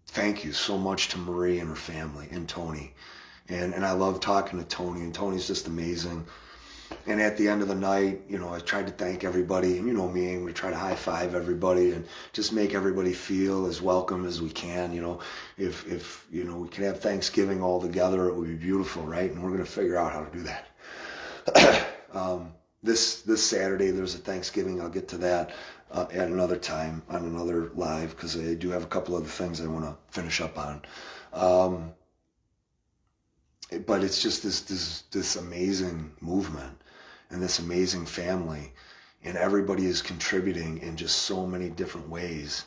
Thank you so much to Marie and her family and Tony. And I love talking to Tony, and Tony's just amazing. And at the end of the night, I tried to thank everybody, and me, we try to high five everybody and just make everybody feel as welcome as we can. If we can have Thanksgiving all together, it would be beautiful, right? And we're going to figure out how to do that. This Saturday, there's a Thanksgiving. I'll get to that at another time on another live, because I do have a couple other things I want to finish up on. But it's just this amazing movement and this amazing family, and everybody is contributing in just so many different ways.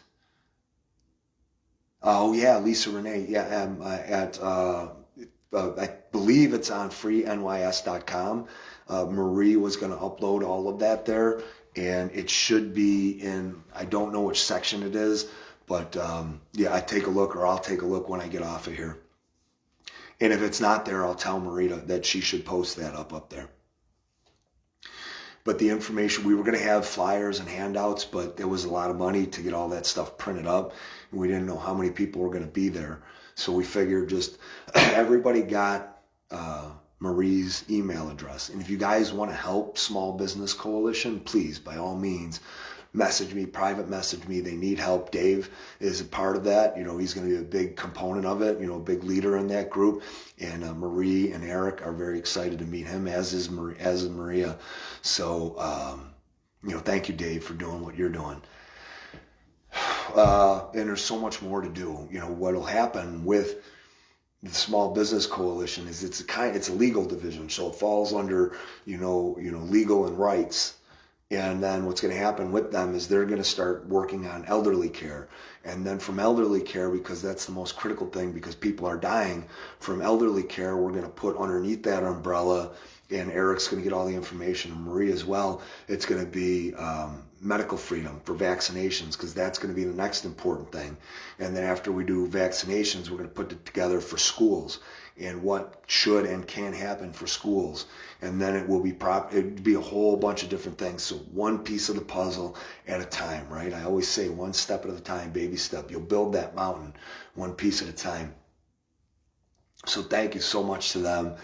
Oh yeah, Lisa Renee, yeah, I believe it's on freenys.com. Marie was going to upload all of that there, and it should be in, I don't know which section it is, but yeah, I'll take a look when I get off of here. And if it's not there, I'll tell Marita that she should post that up there. But the information, we were going to have flyers and handouts, but there was a lot of money to get all that stuff printed up, and we didn't know how many people were going to be there. So we figured just everybody got Marie's email address. And if you guys want to help Small Business Coalition, please, by all means, message me, private message me. They need help. Dave is a part of that. He's going to be a big component of it, a big leader in that group. And Marie and Eric are very excited to meet him, as is Maria. So, thank you, Dave, for doing what you're doing. And there's so much more to do. What'll happen with the Small Business Coalition is it's a legal division. So it falls under, legal and rights. And then what's going to happen with them is they're going to start working on elderly care. And then from elderly care, because that's the most critical thing, because people are dying, from elderly care, we're going to put underneath that umbrella, and Eric's going to get all the information, and Marie as well, it's going to be medical freedom for vaccinations, because that's going to be the next important thing. And then after we do vaccinations, we're going to put it together for schools and what should and can happen for schools. And then it will be it'd be a whole bunch of different things. So one piece of the puzzle at a time, right? I always say one step at a time, baby step. You'll build that mountain one piece at a time. So thank you so much to them.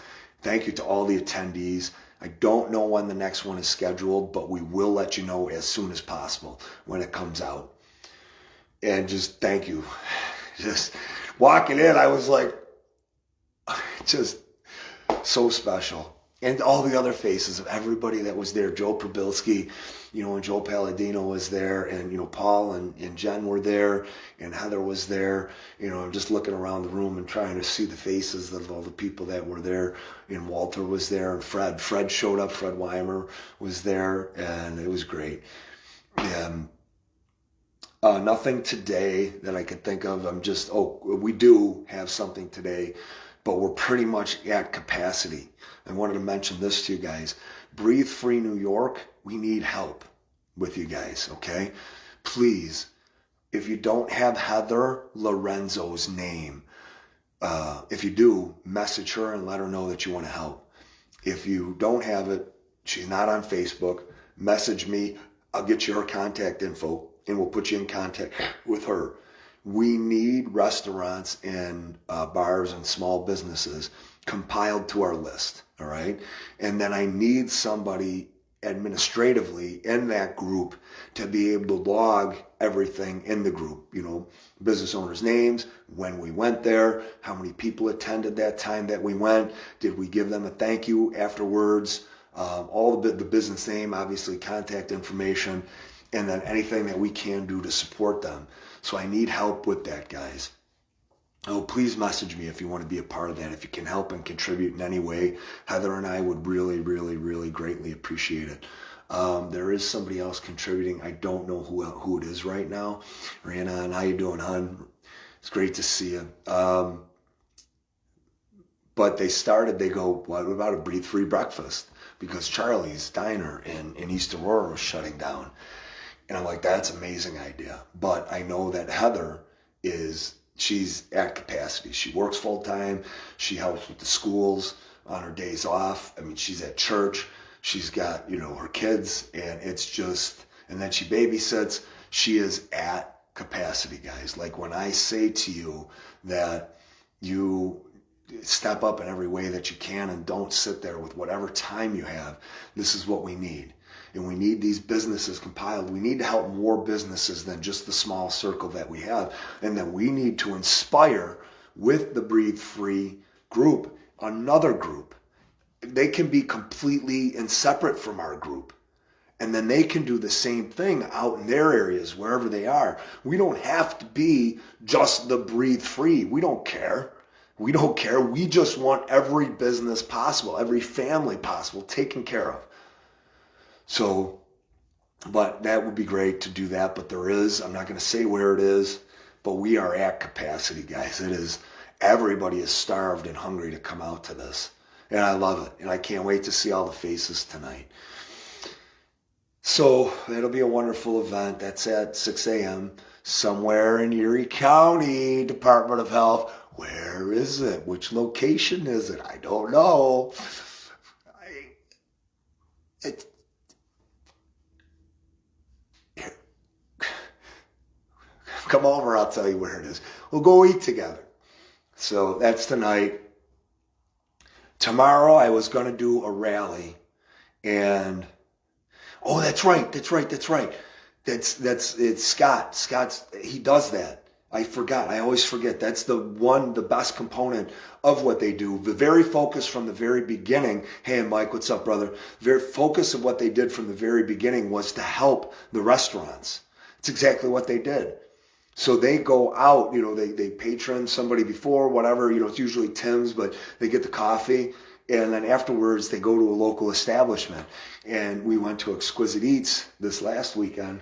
Thank you to all the attendees. I don't know when the next one is scheduled, but we will let you know as soon as possible when it comes out. And just thank you. Just walking in, I was like, just so special. And all the other faces of everybody that was there. Joe Probilski, and Joe Palladino was there, and, Paul and Jen were there, and Heather was there. I'm just looking around the room and trying to see the faces of all the people that were there. And Walter was there, and Fred showed up. Fred Weimer was there, and it was great. Nothing today that I could think of. We do have something today, but we're pretty much at capacity. I wanted to mention this to you guys. Breathe Free New York, we need help with you guys, okay? Please, if you don't have Heather Lorenzo's name, if you do, message her and let her know that you want to help. If you don't have it, she's not on Facebook, message me. I'll get you her contact info and we'll put you in contact with her. We need restaurants and bars and small businesses compiled to our list, all right? And then I need somebody administratively in that group to be able to log everything in the group, business owners' names, when we went there, how many people attended that time that we went, did we give them a thank you afterwards, all the business name, obviously contact information, and then anything that we can do to support them. So I need help with that, guys. Oh, please message me if you want to be a part of that. If you can help and contribute in any way, Heather and I would really, really, really greatly appreciate it. There is somebody else contributing. I don't know who it is right now. Rhiannon, how you doing, hon? It's great to see you. But they go, what about a Breathe Free breakfast? Because Charlie's Diner in East Aurora was shutting down. And I'm like, that's an amazing idea. But I know that Heather she's at capacity. She works full time. She helps with the schools on her days off. I mean, she's at church. She's got, her kids, and it's just, and then she babysits. She is at capacity, guys. Like when I say to you that you step up in every way that you can and don't sit there with whatever time you have, this is what we need. And we need these businesses compiled. We need to help more businesses than just the small circle that we have. And then we need to inspire with the Breathe Free group, another group. They can be completely and separate from our group. And then they can do the same thing out in their areas, wherever they are. We don't have to be just the Breathe Free. We don't care. We don't care. We just want every business possible, every family possible taken care of. So, but that would be great to do that. But I'm not going to say where it is, but we are at capacity, guys. Everybody is starved and hungry to come out to this. And I love it. And I can't wait to see all the faces tonight. So it'll be a wonderful event. That's at 6 a.m. somewhere in Erie County, Department of Health. Where is it? Which location is it? I don't know. Come over, I'll tell you where it is. We'll go eat together. So that's tonight. Tomorrow I was going to do a rally, and that's right. It's Scott. He does that. I forgot. I always forget. That's the best component of what they do. The very focus from the very beginning. Hey, Mike, what's up, brother? Very focus of what they did from the very beginning was to help the restaurants. It's exactly what they did. So they go out, they patron somebody before, whatever, it's usually Tim's, but they get the coffee And then afterwards, they go to a local establishment. And we went to Exquisite Eats this last weekend,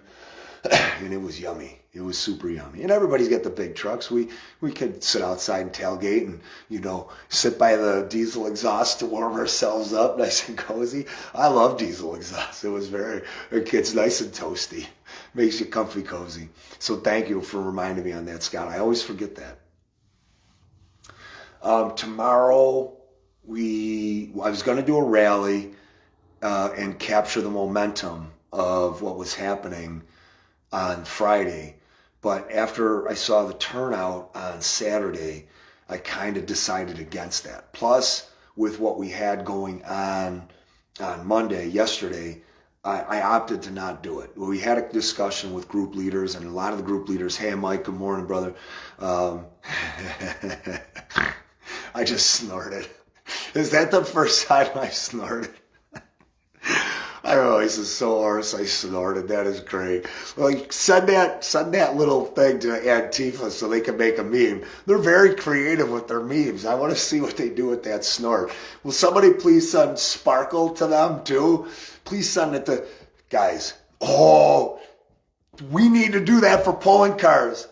and it was yummy. It was super yummy. And everybody's got the big trucks. We could sit outside and tailgate and, sit by the diesel exhaust to warm ourselves up, nice and cozy. I love diesel exhaust. It's nice and toasty. Makes you comfy cozy. So thank you for reminding me on that, Scott. I always forget that. Tomorrow, I was going to do a rally and capture the momentum of what was happening on Friday. But after I saw the turnout on Saturday, I kind of decided against that. Plus, with what we had going on yesterday, I opted to not do it. We had a discussion with group leaders, and a lot of the group leaders, hey, Mike, good morning, brother. I just snorted. Is that the first time I snorted? I don't know, this is so hoarse, I snorted. That is great. Like, send that little thing to Antifa so they can make a meme. They're very creative with their memes. I want to see what they do with that snort. Will somebody please send Sparkle to them too? Please send it to... Guys, we need to do that for pulling cars.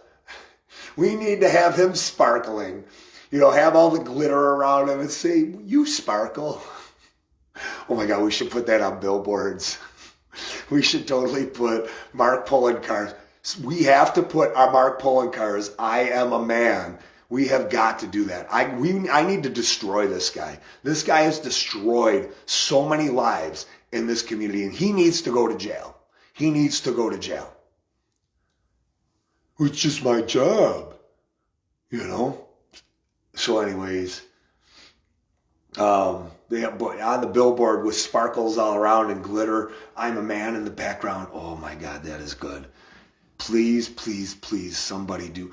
We need to have him sparkling. Have all the glitter around him and say, you sparkle. Oh my God, we should put that on billboards. We should totally put Mark Poloncarz. We have to put our Mark Poloncarz, I am a man. We have got to do that. I need to destroy this guy. This guy has destroyed so many lives in this community, and he needs to go to jail. He needs to go to jail. It's just my job, So anyways, they have on the billboard with sparkles all around and glitter, I'm a man in the background. Oh my God, that is good. Please, please, please, somebody do.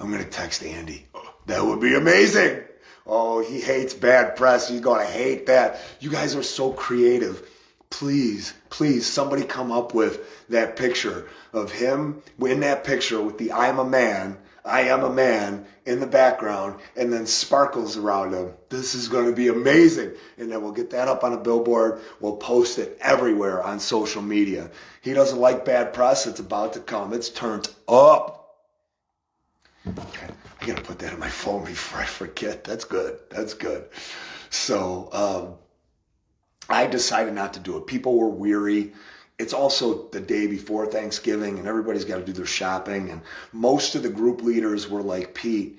I'm going to text Andy. That would be amazing. Oh, he hates bad press. He's going to hate that. You guys are so creative. Please, please, somebody come up with that picture of him in that picture with the I am a man in the background, and then sparkles around him. This is going to be amazing. And then we'll get that up on a billboard. We'll post it everywhere on social media. He doesn't like bad press. It's about to come. It's turned up. Okay, I got to put that in my phone before I forget. That's good. That's good. So I decided not to do it. People were weary. It's also the day before Thanksgiving, and everybody's got to do their shopping. And most of the group leaders were like, Pete,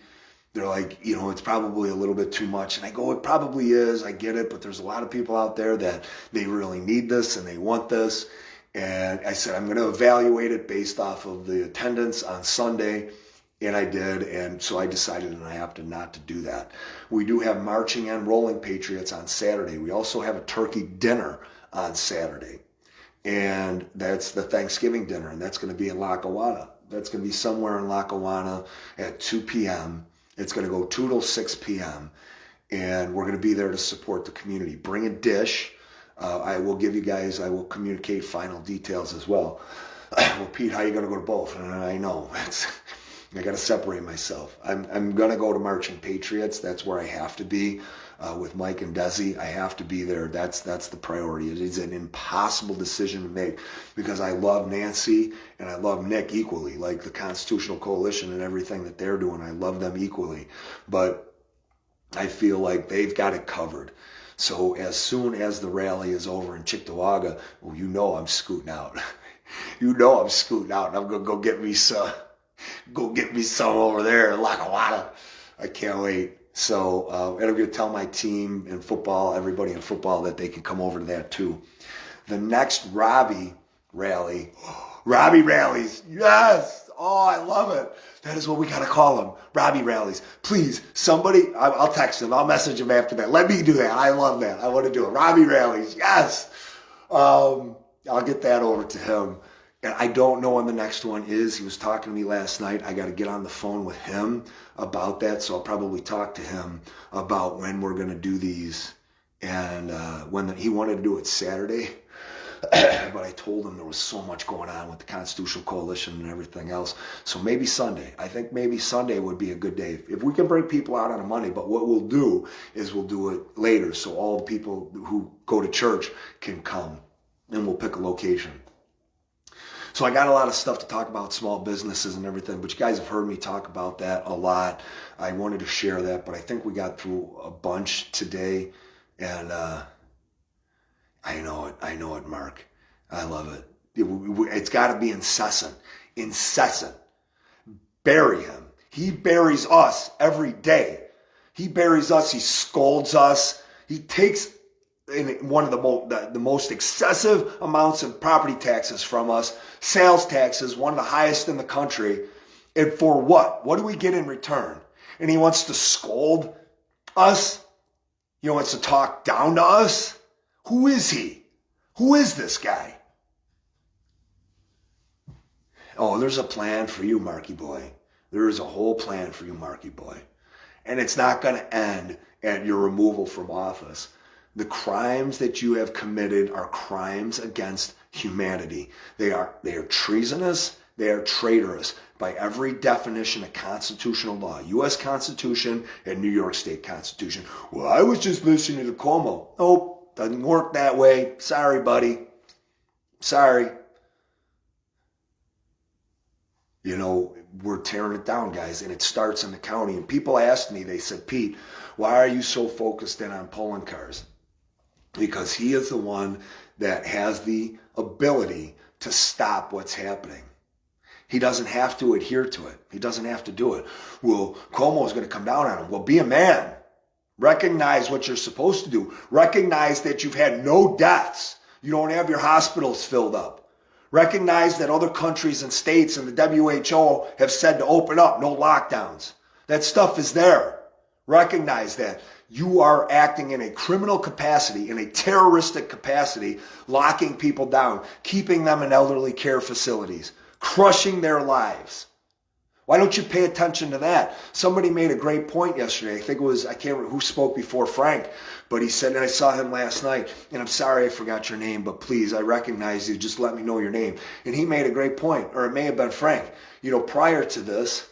they're like, it's probably a little bit too much. And I go, it probably is. I get it. But there's a lot of people out there that they really need this and they want this. And I said, I'm going to evaluate it based off of the attendance on Sunday. And I did. And so I decided, and I opted not to do that. We do have Marching and Rolling Patriots on Saturday. We also have a turkey dinner on Saturday. And that's the Thanksgiving dinner, and that's going to be in Lackawanna. That's going to be somewhere in Lackawanna at 2 p.m. It's going to go 2 till 6 p.m., and we're going to be there to support the community. Bring a dish. I will communicate final details as well. Well, Pete, how are you going to go to both? And I know. I got to separate myself. I'm going to go to Marching Patriots. That's where I have to be. With Mike and Desi, I have to be there. That's the priority. It is an impossible decision to make because I love Nancy and I love Nick equally, like the Constitutional Coalition and everything that they're doing. I love them equally, but I feel like they've got it covered. So as soon as the rally is over in Cheektowaga, well, I'm scooting out. I'm scooting out, and I'm gonna go get me some over there in Lackawanna. I can't wait. So, and I'm going to tell my team in football, everybody in football, that they can come over to that too. The next Robbie rallies, yes! Oh, I love it. That is what we got to call them, Robbie rallies. Please, somebody, I'll text him, I'll message him after that. Let me do that. I love that. I want to do it. Robbie rallies, yes! I'll get that over to him. And I don't know when the next one is. He was talking to me last night. I got to get on the phone with him about that. So I'll probably talk to him about when we're going to do these. And he wanted to do it Saturday. But I told him there was so much going on with the Constitutional Coalition and everything else. So maybe Sunday. I think maybe Sunday would be a good day. If we can bring people out on the Monday, but what we'll do is we'll do it later so all the people who go to church can come, and we'll pick a location. So I got a lot of stuff to talk about, small businesses and everything, but you guys have heard me talk about that a lot. I wanted to share that, but I think we got through a bunch today, and I know it, Mark. I love it. It's got to be incessant. Bury him. He buries us every day. He buries us. He scolds us. He takes one of the most excessive amounts of property taxes from us, sales taxes, one of the highest in the country. And for what? What do we get in return? And he wants to scold us. He wants to talk down to us. Who is he? Who is this guy? Oh, there's a plan for you, Marky boy. There is a whole plan for you, Marky boy. And it's not going to end at your removal from office. The crimes that you have committed are crimes against humanity. They are treasonous. They are traitorous by every definition of constitutional law, U.S. Constitution and New York State Constitution. Well, I was just listening to Cuomo. Nope, doesn't work that way. Sorry, buddy. Sorry. You know, we're tearing it down, guys, and it starts in the county. And people asked me, they said, Pete, why are you so focused in on Poloncarz? Because he is the one that has the ability to stop what's happening. He doesn't have to adhere to it. He doesn't have to do it. Well, Cuomo is going to come down on him. Well, be a man. Recognize what you're supposed to do. Recognize that you've had no deaths. You don't have your hospitals filled up. Recognize that other countries and states and the WHO have said to open up, no lockdowns. That stuff is there. Recognize that. You are acting in a criminal capacity, in a terroristic capacity, locking people down, keeping them in elderly care facilities, crushing their lives. Why don't you pay attention to that? Somebody made a great point yesterday. I think it was, I can't remember who spoke before Frank, but he said, and I saw him last night, and I'm sorry I forgot your name, but please, I recognize you. Just let me know your name. And he made a great point, or it may have been Frank. You know, prior to this,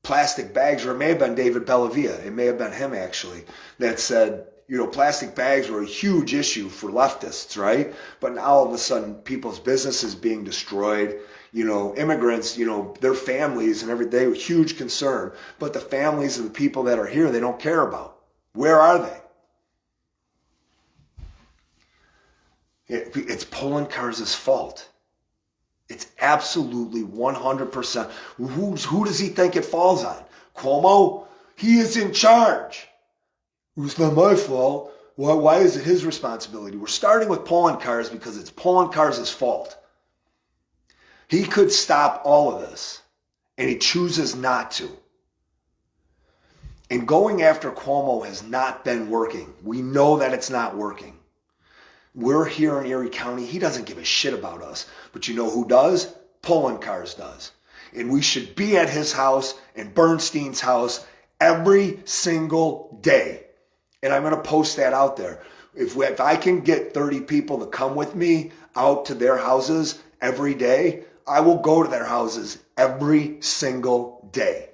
plastic bags, or it may have been David Bellavia, it may have been him actually, that said, you know, plastic bags were a huge issue for leftists, right? But now all of a sudden, people's businesses being destroyed, you know, immigrants, you know, their families and everything, a huge concern. But the families of the people that are here, they don't care about. Where are they? It's Poloncarz's fault. It's absolutely 100%. Who does he think it falls on? Cuomo? He is in charge. It's not my fault. Why is it his responsibility? We're starting with Poloncarz because it's Poloncarz's fault. He could stop all of this, and he chooses not to. And going after Cuomo has not been working. We know that it's not working. We're here in Erie County. He doesn't give a shit about us. But you know who does? Poloncarz does. And we should be at his house and Bernstein's house every single day. And I'm going to post that out there. If I can get 30 people to come with me out to their houses every day, I will go to their houses every single day.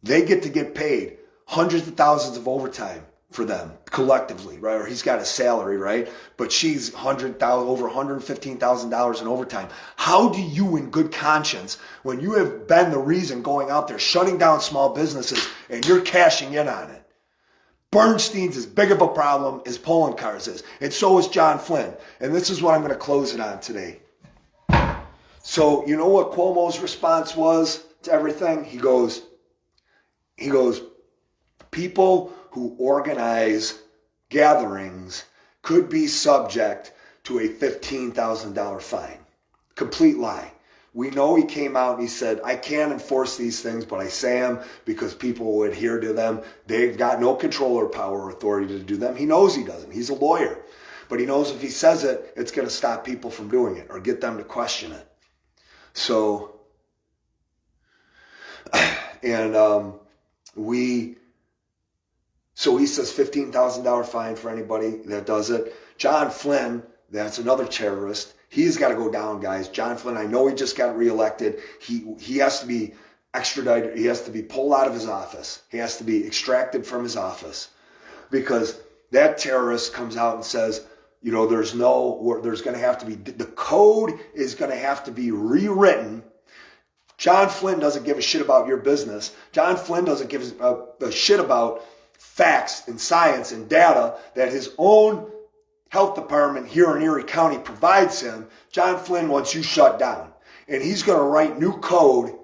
They get to get paid hundreds of thousands of overtime for them collectively, right? Or he's got a salary, right? But she's over $115,000 in overtime. How do you, in good conscience, when you have been the reason going out there shutting down small businesses and you're cashing in on it? Bernstein's as big of a problem as Poloncarz is, and so is John Flynn. And this is what I'm going to close it on today. So you know what Cuomo's response was to everything? He goes, people who organize gatherings could be subject to a $15,000 fine. Complete lie. We know he came out and he said, I can't enforce these things, but I say them because people will adhere to them. They've got no control or power or authority to do them. He knows he doesn't. He's a lawyer. But he knows if he says it, it's going to stop people from doing it or get them to question it. So, so he says $15,000 fine for anybody that does it. John Flynn, that's another terrorist. He's got to go down, guys. John Flynn, I know he just got reelected. He has to be extradited. He has to be pulled out of his office. He has to be extracted from his office, because that terrorist comes out and says, there's going to have to be, the code is going to have to be rewritten. John Flynn doesn't give a shit about your business. John Flynn doesn't give a shit about facts and science and data that his own health department here in Erie County provides him. John Flynn wants you shut down. And he's going to write new code,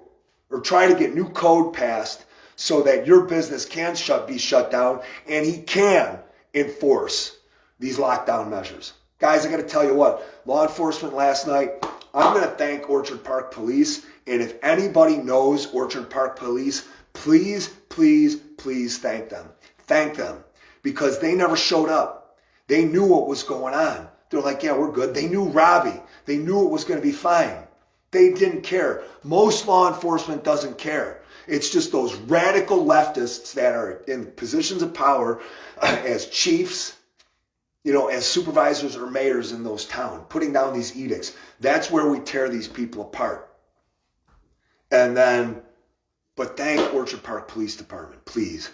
or try to get new code passed, so that your business can be shut down, and he can enforce these lockdown measures. Guys, I got to tell you what, law enforcement last night, I'm going to thank Orchard Park Police. And if anybody knows Orchard Park Police, please, please, please thank them. Thank them, because they never showed up. They knew what was going on. They're like, yeah, we're good. They knew Robbie. They knew it was going to be fine. They didn't care. Most law enforcement doesn't care. It's just those radical leftists that are in positions of power as chiefs, as supervisors or mayors in those towns, putting down these edicts. That's where we tear these people apart. And then, but thank Orchard Park Police Department, please.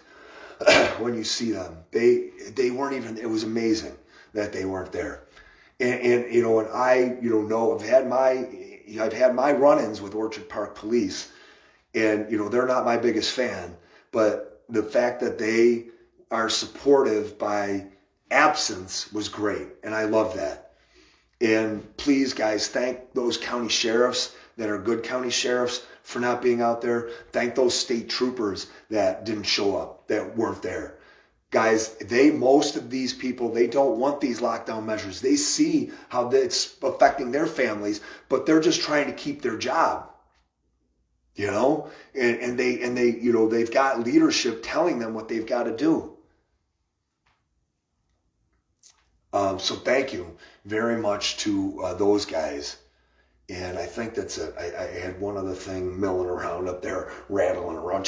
When you see them, they weren't even, it was amazing that they weren't there. And I, I've had my run-ins with Orchard Park Police, and, they're not my biggest fan, but the fact that they are supportive by absence was great. And I love that. And please, guys, thank those county sheriffs that are good county sheriffs for not being out there. Thank those state troopers that didn't show up, that weren't there. Guys, most of these people, they don't want these lockdown measures. They see how it's affecting their families, but they're just trying to keep their job. And they've got leadership telling them what they've got to do. So thank you very much to those guys. And I think that's it. I had one other thing milling around up there, rattling around,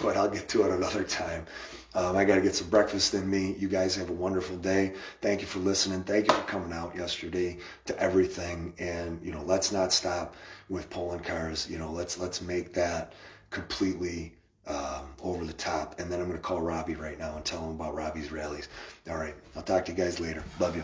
but I'll get to it another time. I got to get some breakfast in me. You guys have a wonderful day. Thank you for listening. Thank you for coming out yesterday to everything. And, let's not stop with pulling cars. Let's make that completely over the top. And then I'm going to call Robbie right now and tell him about Robbie's rallies. All right. I'll talk to you guys later. Love you.